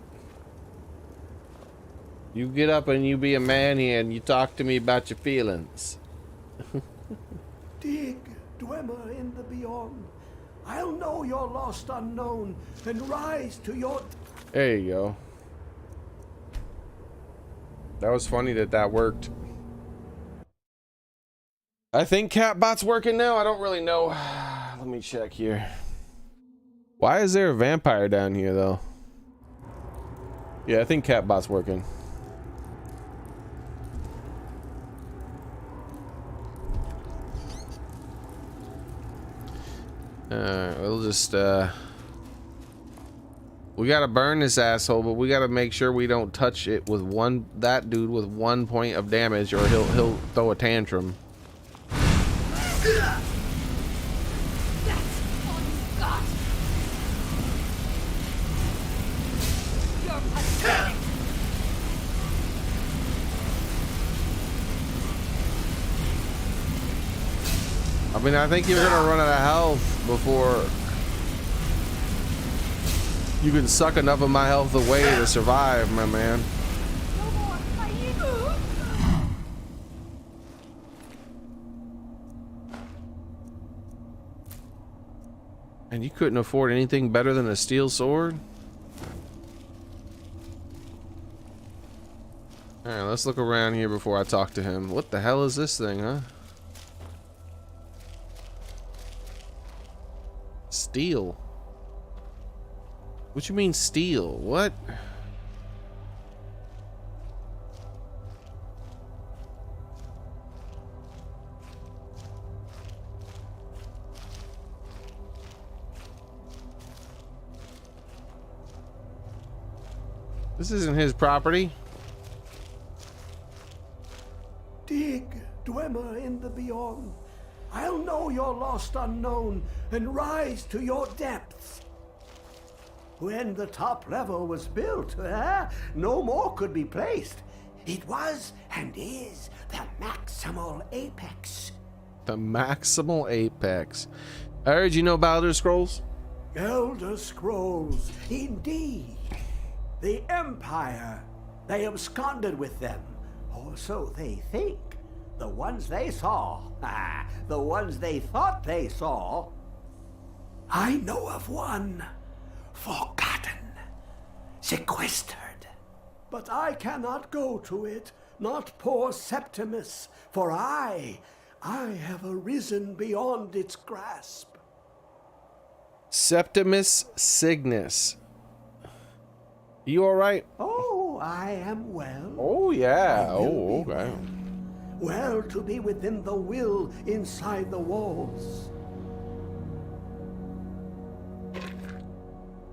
You get up and you be a man here and you talk to me about your feelings.
Dig, dweller in the beyond. I'll know your lost unknown and rise to your...
There you go. That was funny that worked. I think Catbot's working now. I don't really know. Let me check here. Why is there a vampire down here, though? Yeah, I think Catbot's working. Alright, we'll just, we gotta burn this asshole, but we gotta make sure we don't touch it with that dude with 1 point of damage, or he'll throw a tantrum.
That's all you've got. You're pathetic.
I mean, I think you're gonna run out of health before you can suck enough of my health away to survive, my man.
No more fighting.
And you couldn't afford anything better than a steel sword? Alright, let's look around here before I talk to him. What the hell is this thing, huh? Steel. What you mean steel? What? This isn't his property.
Dig, dweller in the beyond. I'll know your lost unknown and rise to your depths. When the top level was built, no more could be placed. It was and is the maximal apex.
The maximal apex. I heard you know about Elder Scrolls?
Elder Scrolls, indeed. The Empire, they absconded with them, or so they think. The ones they saw, the ones they thought they saw. I know of one, forgotten, sequestered. But I cannot go to it not poor Septimus, for I have arisen beyond its grasp.
Septimus Cygnus. You all right?
Oh, I am well.
Oh, yeah.
I will
Oh,
be
okay.
well to be within the will inside the walls.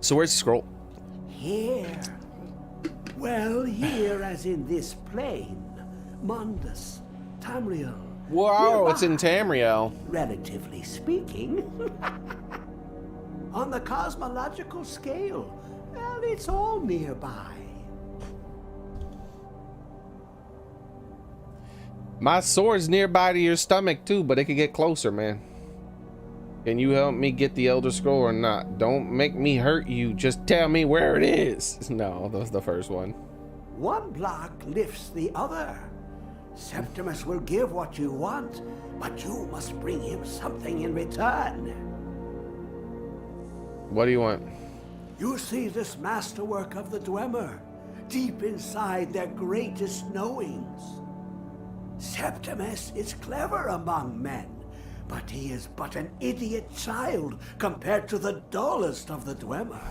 So where's the scroll?
Here. Well, here as in this plane. Mundus, Tamriel.
Wow, it's in
nearby,
Tamriel.
relatively speaking. On the cosmological scale, well, it's all nearby.
My sword's nearby to your stomach too, but it could get closer, man. Can you help me get the Elder Scroll or not? Don't make me hurt you. Just tell me where it is. No, that was the first one.
One block lifts the other. Septimus will give what you want, but you must bring him something in return.
What do you want?
You see this masterwork of the Dwemer, deep inside their greatest knowings. Septimus is clever among men, but he is but an idiot child compared to the dullest of the Dwemer.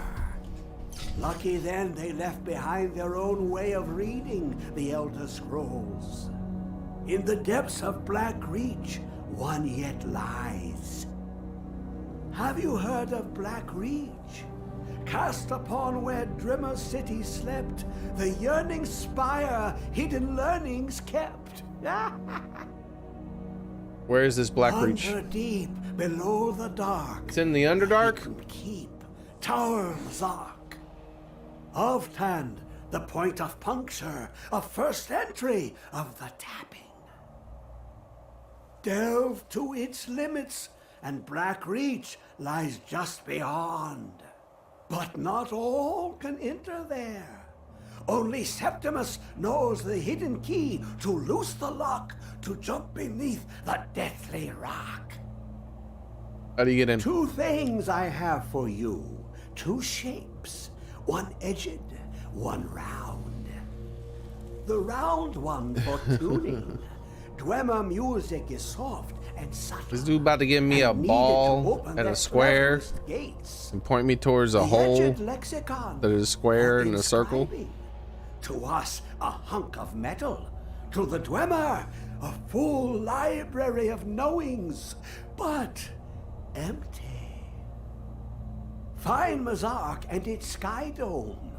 Lucky then they left behind their own way of reading the Elder Scrolls. In the depths of Black Reach, one yet lies. Have you heard of Black Reach? Cast upon where Drimmer City slept, the yearning spire hidden learnings kept.
Where is this Black Reach?
Under deep, below the dark.
It's in the Underdark?
Hidden keep, Tower Zark. Of Tand, the point of puncture, a first entry of the tapping. Delve to its limits, and Black Reach lies just beyond. But not all can enter there. Only Septimus knows the hidden key to loose the lock, to jump beneath the deathly rock.
How do you get in?
Two things I have for you. Two shapes. One edged, one round. The round one for tuning. Dwemer music is soft and subtle.
This dude about to give me a
and needed to
ball
open
and
their
a square
cleverest gates.
and point me towards a
The
hole
edged lexicon
that is a square
of
and a circle.
inscribing. To us, a hunk of metal. To the Dwemer, a full library of knowings, but empty. Find Mazark and its sky dome.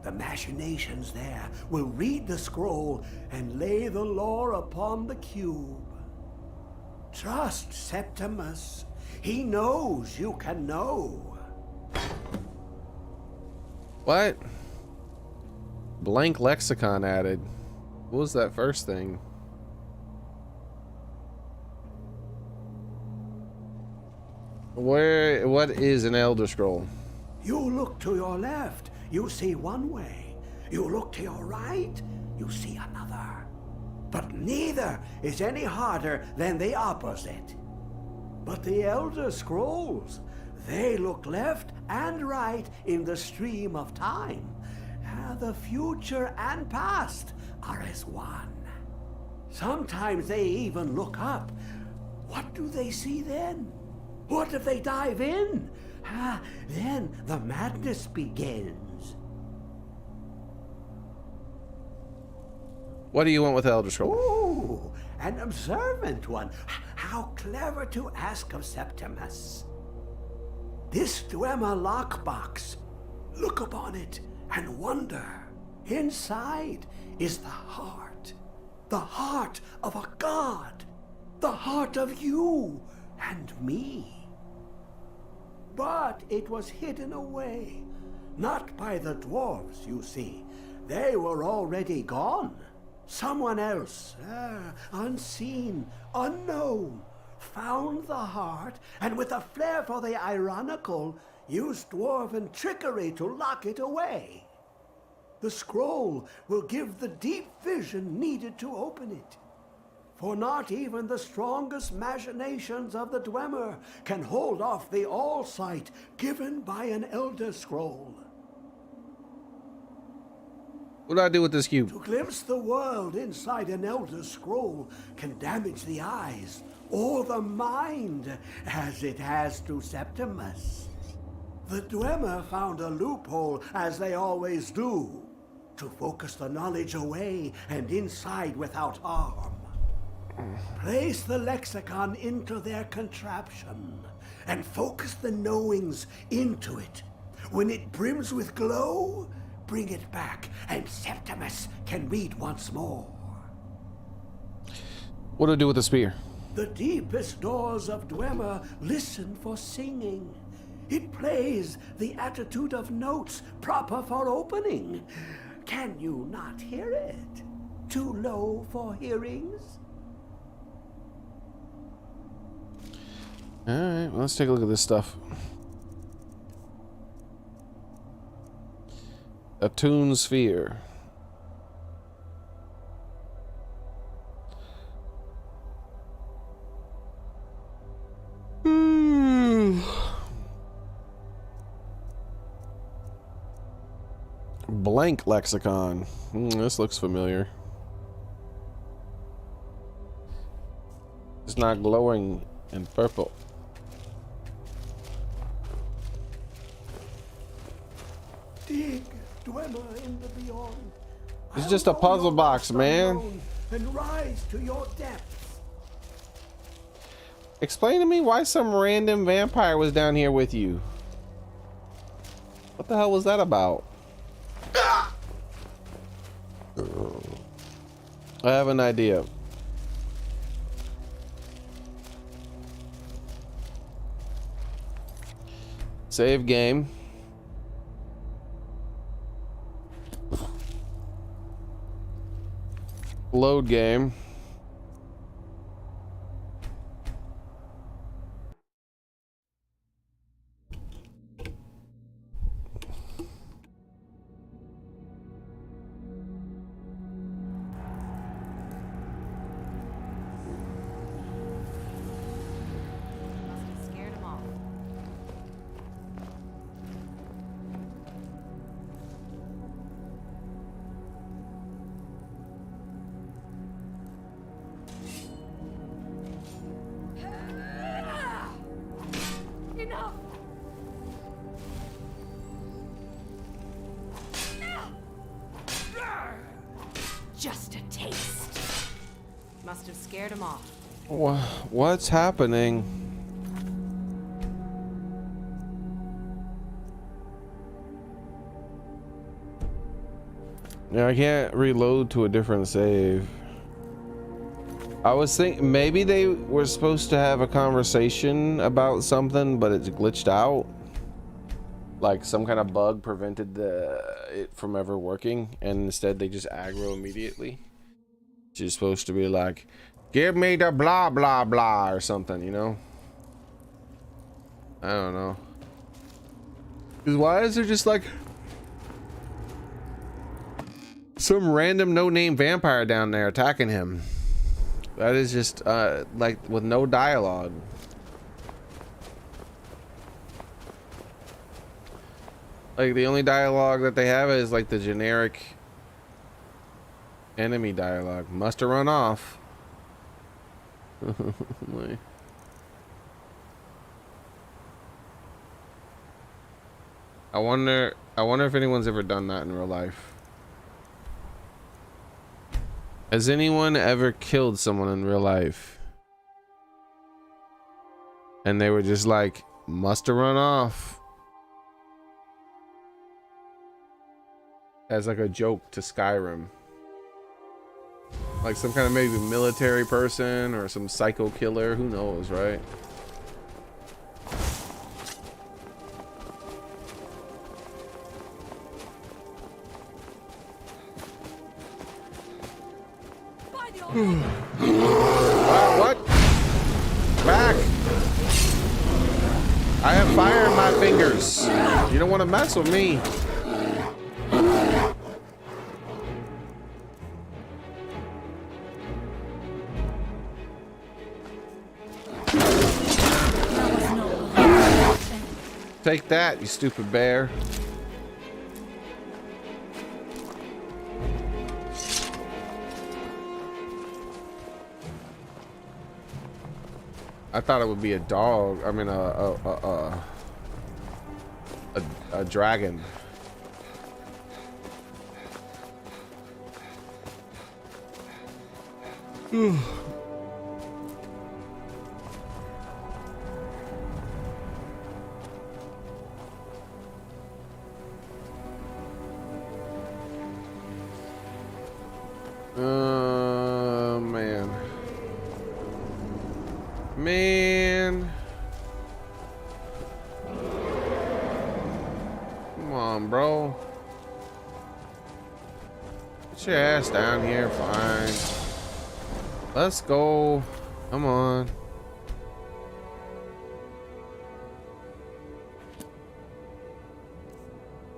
The machinations there will read the scroll and lay the lore upon the cube. Trust Septimus. He knows you can know.
What? Blank lexicon added. What was that first thing? What is an Elder Scroll?
You look to your left, you see one way. You look to your right, you see another. But neither is any harder than the opposite. But the Elder Scrolls, they look left and right in the stream of time. The future and past are as one. Sometimes they even look up. What do they see then? What if they dive in? Then the madness begins.
What do you want with Elder Scroll?
Ooh, an observant one. How clever to ask of Septimus. This Dwemer lockbox. Look upon it and wonder. Inside is the heart of a god, the heart of you and me. But it was hidden away, not by the dwarves, you see. They were already gone. Someone else, unseen, unknown, found the heart, and with a flair for the ironical, used dwarven trickery to lock it away. The scroll will give the deep vision needed to open it. For not even the strongest machinations of the Dwemer can hold off the all-sight given by an Elder Scroll.
What do I do with this cube?
To glimpse the world inside an Elder Scroll can damage the eyes or the mind, as it has to Septimus. The Dwemer found a loophole, as they always do, to focus the knowledge away and inside without harm. Place the lexicon into their contraption and focus the knowings into it. When it brims with glow, bring it back and Septimus can read once more.
What do I do with the spear?
The deepest doors of Dwemer listen for singing. It plays the attitude of notes proper for opening. Can you not hear it? Too low for hearings?
Alright, well, let's take a look at this stuff. A Toon Sphere. Blank lexicon. This looks familiar. It's not glowing in purple.
Dig, Dwemer in the beyond.
It's just a puzzle box, man.
And rise to your depths.
Explain to me why some random vampire was down here with you. What the hell was that about? I have an idea. Save game. Load game.
Scared them off. Enough! Just a taste. Must have scared him off.
What's happening? Yeah, I can't reload to a different save. I was thinking maybe they were supposed to have a conversation about something, but it's glitched out. Like some kind of bug prevented it from ever working, and instead they just aggro immediately. She's supposed to be like, give me the blah blah blah or something, you know? I don't know. Because why is there just like some random no-name vampire down there attacking him? That is just like with no dialogue. Like the only dialogue that they have is like the generic enemy dialogue. Must have run off. I wonder if anyone's ever done that in real life. Has anyone ever killed someone in real life? And they were just like, must have run off. As like a joke to Skyrim. Like some kind of maybe military person or some psycho killer, who knows, right? What? Back! I have fire in my fingers. You don't want to mess with me. Take that, you stupid bear. I thought it would be a dog. I mean, a dragon. Man. Man. Come on, bro. Get your ass down here, fine. Let's go. Come on.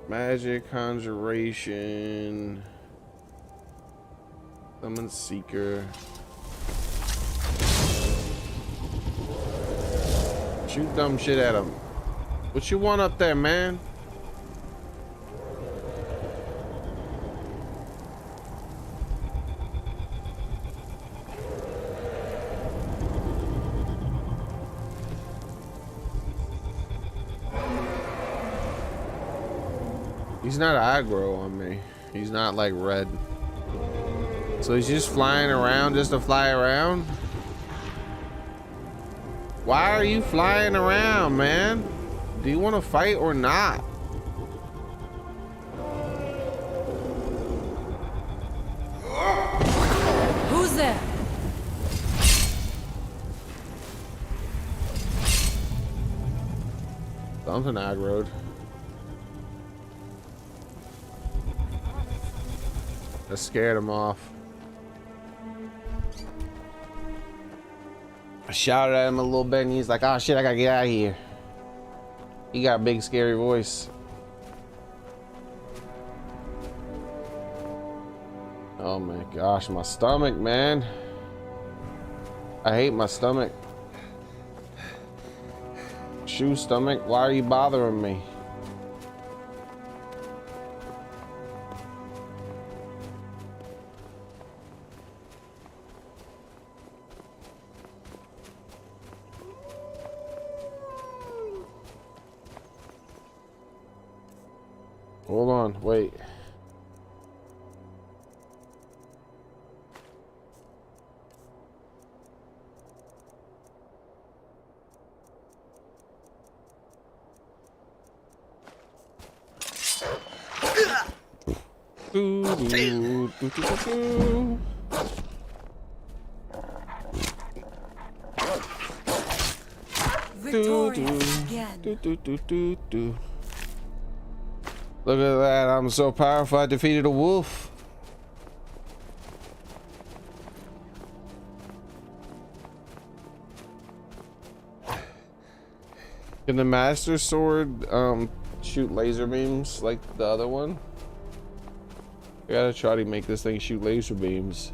Magic, conjuration. Summon seeker. Shoot dumb shit at him. What you want up there, man? He's not aggro on me. He's not like red. So he's just flying around just to fly around? Why are you flying around, man? Do you want to fight or not?
Who's there?
Something aggroed. That scared him off. I shouted at him a little bit and he's like, oh shit, I gotta get out of here. He got a big scary voice. Oh my gosh, my stomach, man. I hate my stomach. Shoe stomach, why are you bothering me? Hold on, wait.
Victorious again.
Look at that, I'm so powerful I defeated a wolf. Can the Master Sword shoot laser beams like the other one? I gotta try to make this thing shoot laser beams.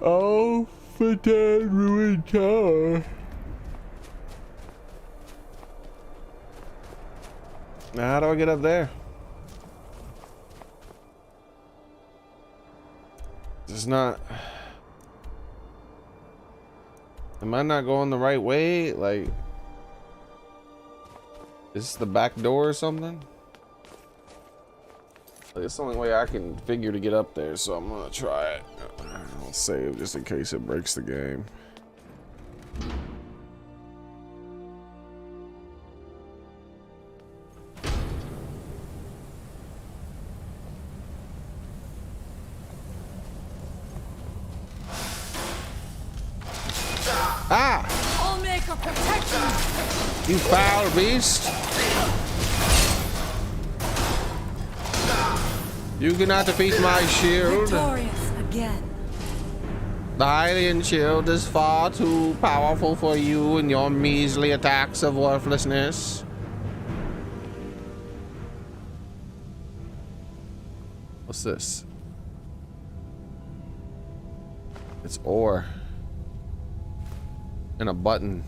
Oh, for that ruined tower. Now, how do I get up there? It's not. Am I not going the right way? Like, is this the back door or something? Like, it's the only way I can figure to get up there, so I'm gonna try it. I'll save just in case it breaks the game. Ah!
I'll make a protection.
You foul beast! You cannot defeat my shield.
Victorious again.
The Hylian shield is far too powerful for you and your measly attacks of worthlessness. What's this? It's ore. And a button.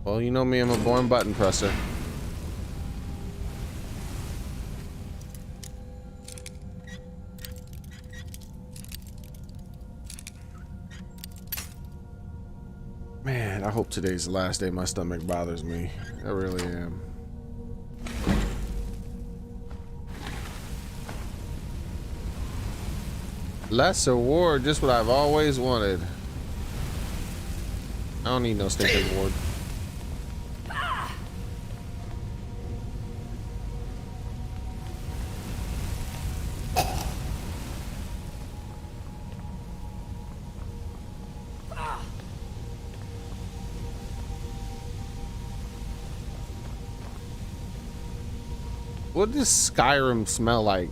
Well, you know me, I'm a born button presser. Man, I hope today's the last day my stomach bothers me. I really am. Lesser ward, just what I've always wanted. I don't need no stinking ward. What does Skyrim smell like?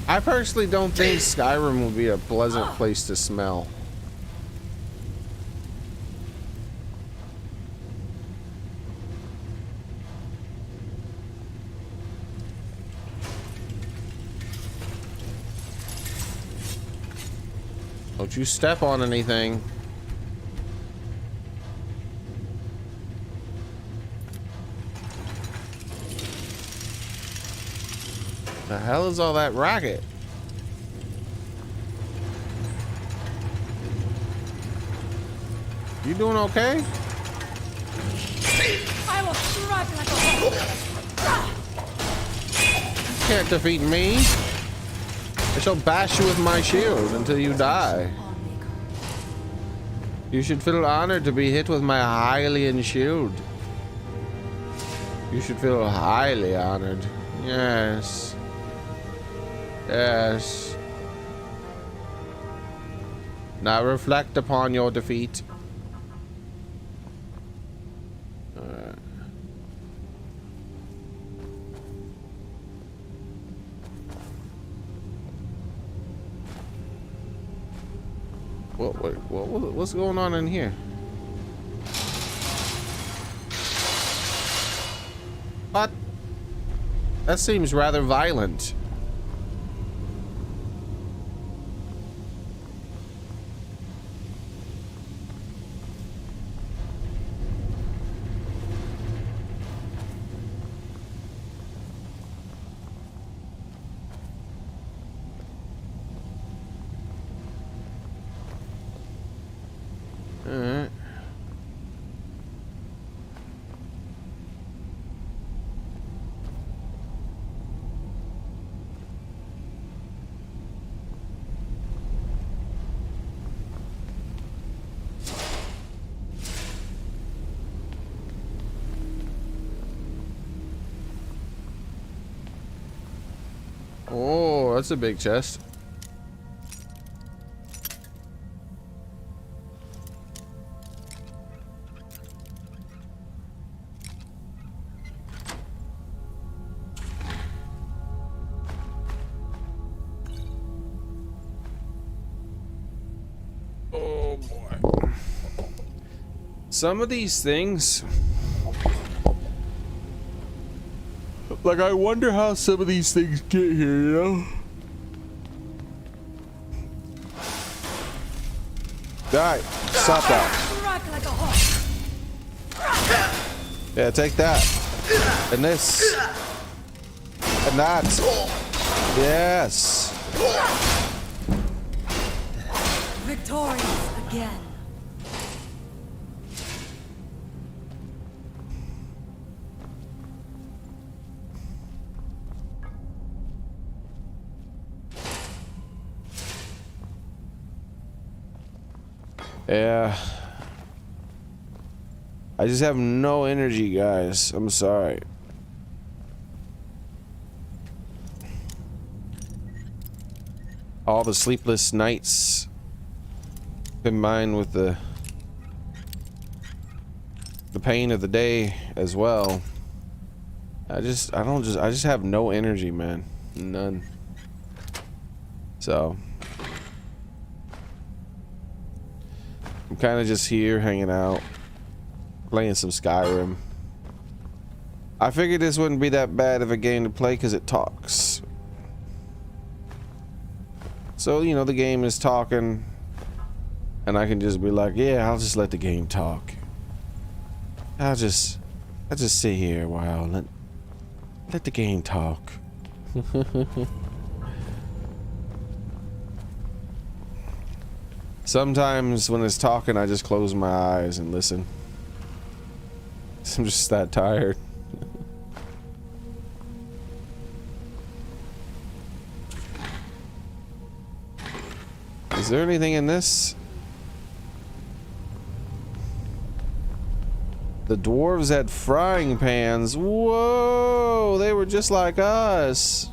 I personally don't think Skyrim will be a pleasant place to smell. Don't you step on anything. The hell is all that racket? You doing okay?
I will strike like a hawk.
You can't defeat me. I shall bash you with my shield until you die. You should feel honored to be hit with my Hylian shield. You should feel highly honored. Yes. Yes. Now reflect upon your defeat. What's going on in here? What? That seems rather violent. Oh, that's a big chest. Oh boy. Some of these things, like, I wonder how some of these things get here, you know? Die. Stop that.
Strike like a hawk.
Yeah, take that. And this. And that. Yes.
Victorious again.
Yeah. I just have no energy, guys. I'm sorry. All the sleepless nights combined with the pain of the day as well. I just have no energy, man. None. So I'm kind of just here hanging out, playing some Skyrim. I figured this wouldn't be that bad of a game to play because it talks. So, you know, the game is talking and I can just be like, yeah, I'll just let the game talk. I'll just I just sit here a while. Let the game talk. Sometimes when it's talking, I just close my eyes and listen. I'm just that tired. Is there anything in this? The dwarves had frying pans. Whoa, they were just like us.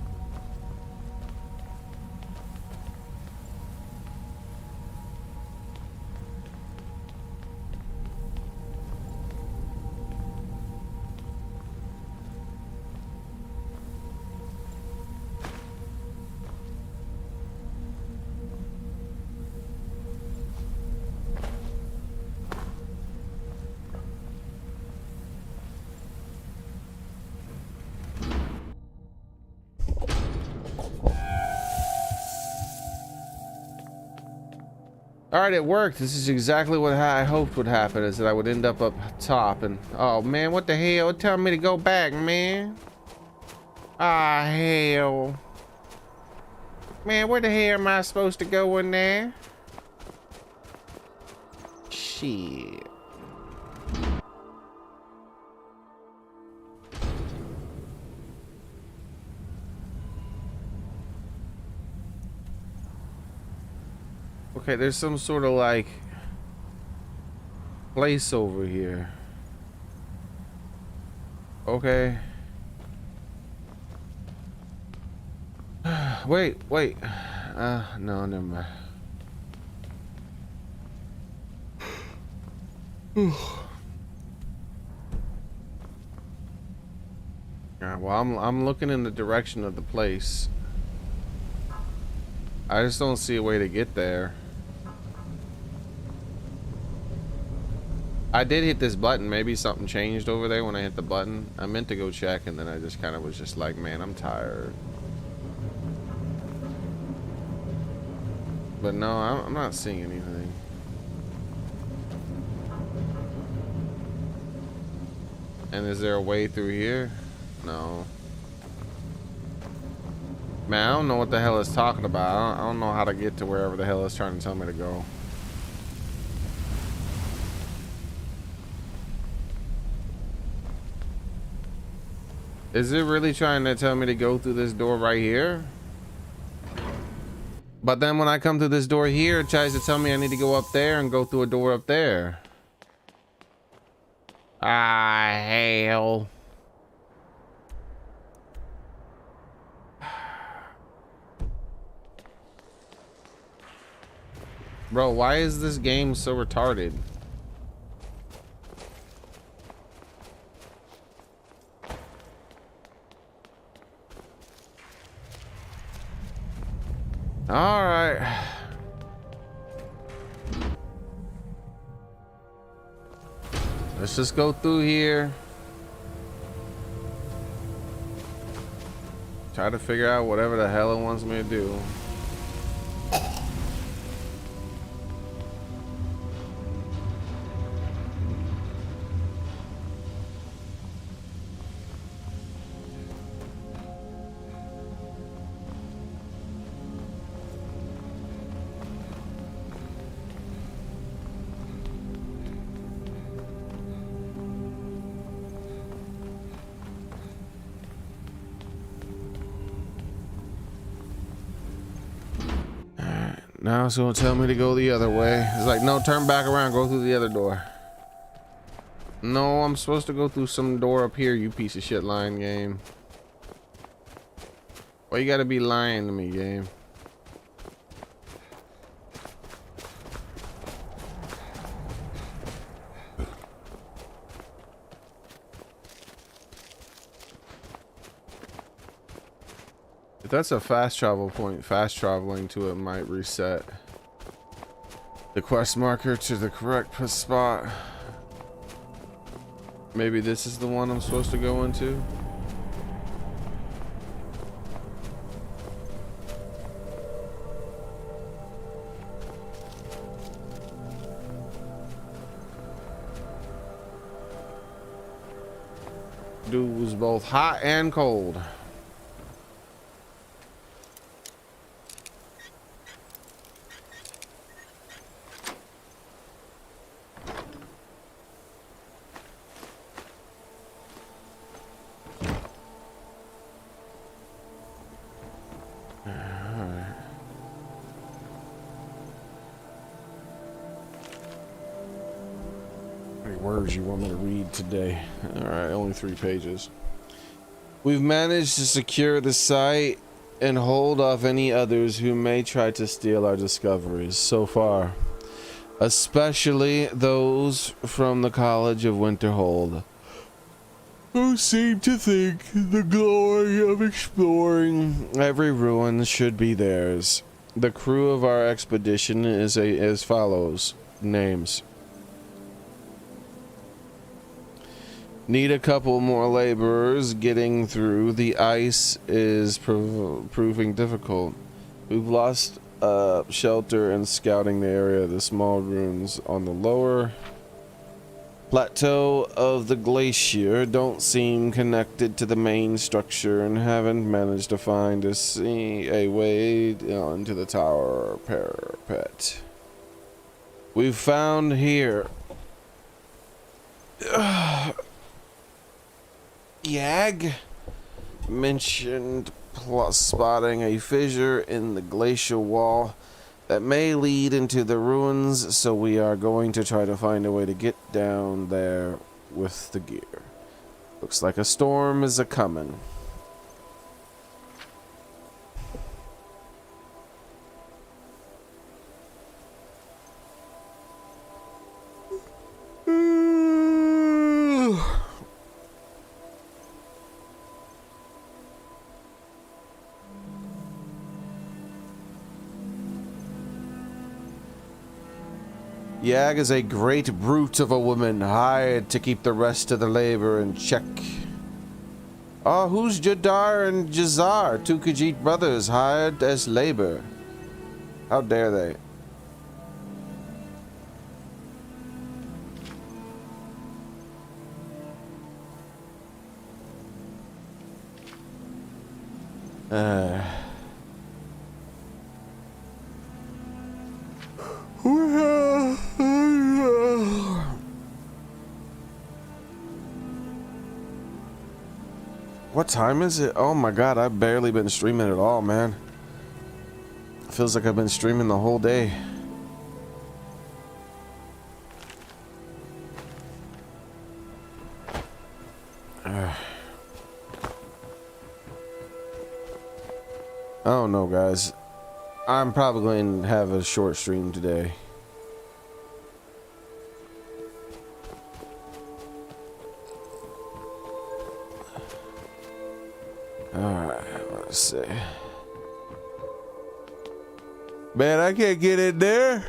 All right, it worked. This is exactly what I hoped would happen, is that I would end up top and... Oh, man, what the hell? It's telling me to go back, man. Ah, hell. Man, where the hell am I supposed to go in there? Shit. Okay, there's some sort of like place over here. Okay. Wait. No, never mind. Alright, well, I'm looking in the direction of the place. I just don't see a way to get there. I did hit this button. Maybe something changed over there when I hit the button. I meant to go check, and then I just kind of was just like, man, I'm tired. But no, I'm not seeing anything. And is there a way through here? No. Man, I don't know what the hell it's talking about. I don't know how to get to wherever the hell it's trying to tell me to go. Is it really trying to tell me to go through this door right here? But then when I come to this door here, it tries to tell me I need to go up there and go through a door up there. Ah, hell. Bro, why is this game so retarded? All right. Let's just go through here. Try to figure out whatever the hell it wants me to do. Now it's gonna tell me to go the other way. It's like, no, turn back around, go through the other door. No, I'm supposed to go through some door up here, you piece of shit lying game. Why you gotta be lying to me, game? If that's a fast travel point, fast traveling to it might reset the quest marker to the correct spot. Maybe this is the one I'm supposed to go into. was both hot and cold. Words you want me to read today? All right, only 3 pages. We've managed to secure the site and hold off any others who may try to steal our discoveries so far, especially those from the College of Winterhold, who seem to think the glory of exploring every ruin should be theirs. The crew of our expedition is as follows. Names: need a couple more laborers. Getting through the ice is proving difficult. We've lost shelter and scouting the area. The small ruins on the lower plateau of the glacier don't seem connected to the main structure and haven't managed to find a way onto the tower parapet. We've found here Yag mentioned spotting a fissure in the glacial wall that may lead into the ruins, so we are going to try to find a way to get down there with the gear. Looks like a storm is a-coming. Yag is a great brute of a woman, hired to keep the rest of the labor in check. Who's Jadar and Jazar, 2 Khajiit brothers, hired as labor? How dare they? What time is it? Oh my god, I've barely been streaming at all, man. Feels like I've been streaming the whole day. I don't know, guys. I'm probably going to have a short stream today. Alright, let's see. Man, I can't get in there.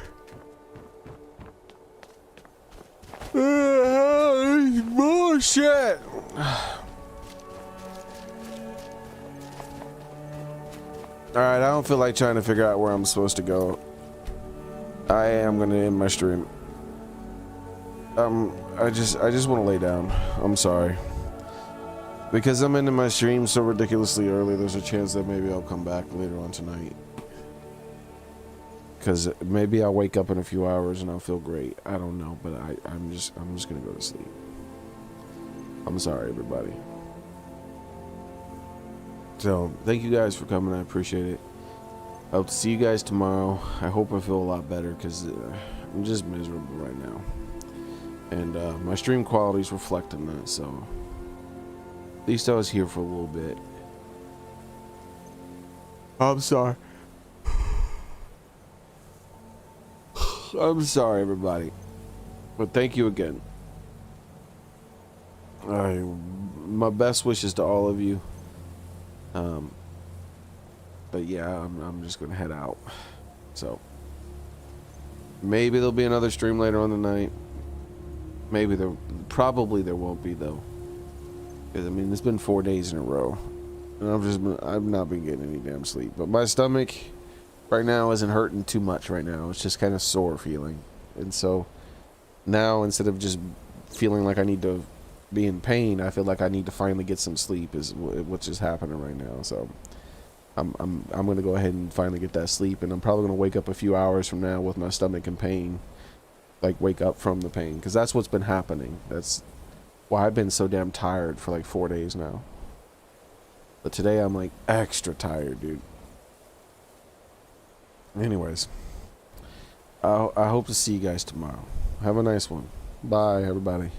This bullshit. Alright, I don't feel like trying to figure out where I'm supposed to go. I am gonna end my stream. I just want to lay down. I'm sorry. Because I'm ending my stream so ridiculously early, there's a chance that maybe I'll come back later on tonight. Because maybe I'll wake up in a few hours and I'll feel great. I don't know, but I'm just gonna go to sleep. I'm sorry, everybody. So, thank you guys for coming. I appreciate it. I hope to see you guys tomorrow. I hope I feel a lot better because I'm just miserable right now. And my stream quality is reflecting that, so at least I was here for a little bit. I'm sorry. I'm sorry, everybody. But thank you again. My best wishes to all of you. But yeah, I'm just gonna head out. So maybe there'll be another stream later on tonight. Maybe probably there won't be though. Because I mean, it's been 4 days in a row, and I've not been getting any damn sleep. But my stomach right now isn't hurting too much right now. It's just kind of sore feeling, and so now instead of just feeling like I need to be in pain, I feel like I need to finally get some sleep is what's just happening right now. So I'm gonna go ahead and finally get that sleep, and I'm probably gonna wake up a few hours from now with my stomach in pain, like wake up from the pain, because that's what's been happening. That's why I've been so damn tired for like 4 days now. But today I'm like extra tired, dude. Anyways, I hope to see you guys tomorrow. Have a nice one. Bye, everybody.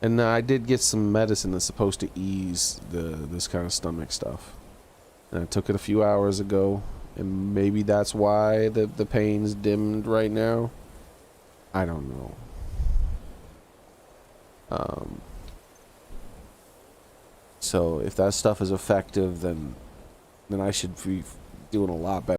And I did get some medicine that's supposed to ease this kind of stomach stuff. And I took it a few hours ago, and maybe that's why the pain's dimmed right now. I don't know. So if that stuff is effective, then I should be doing a lot better.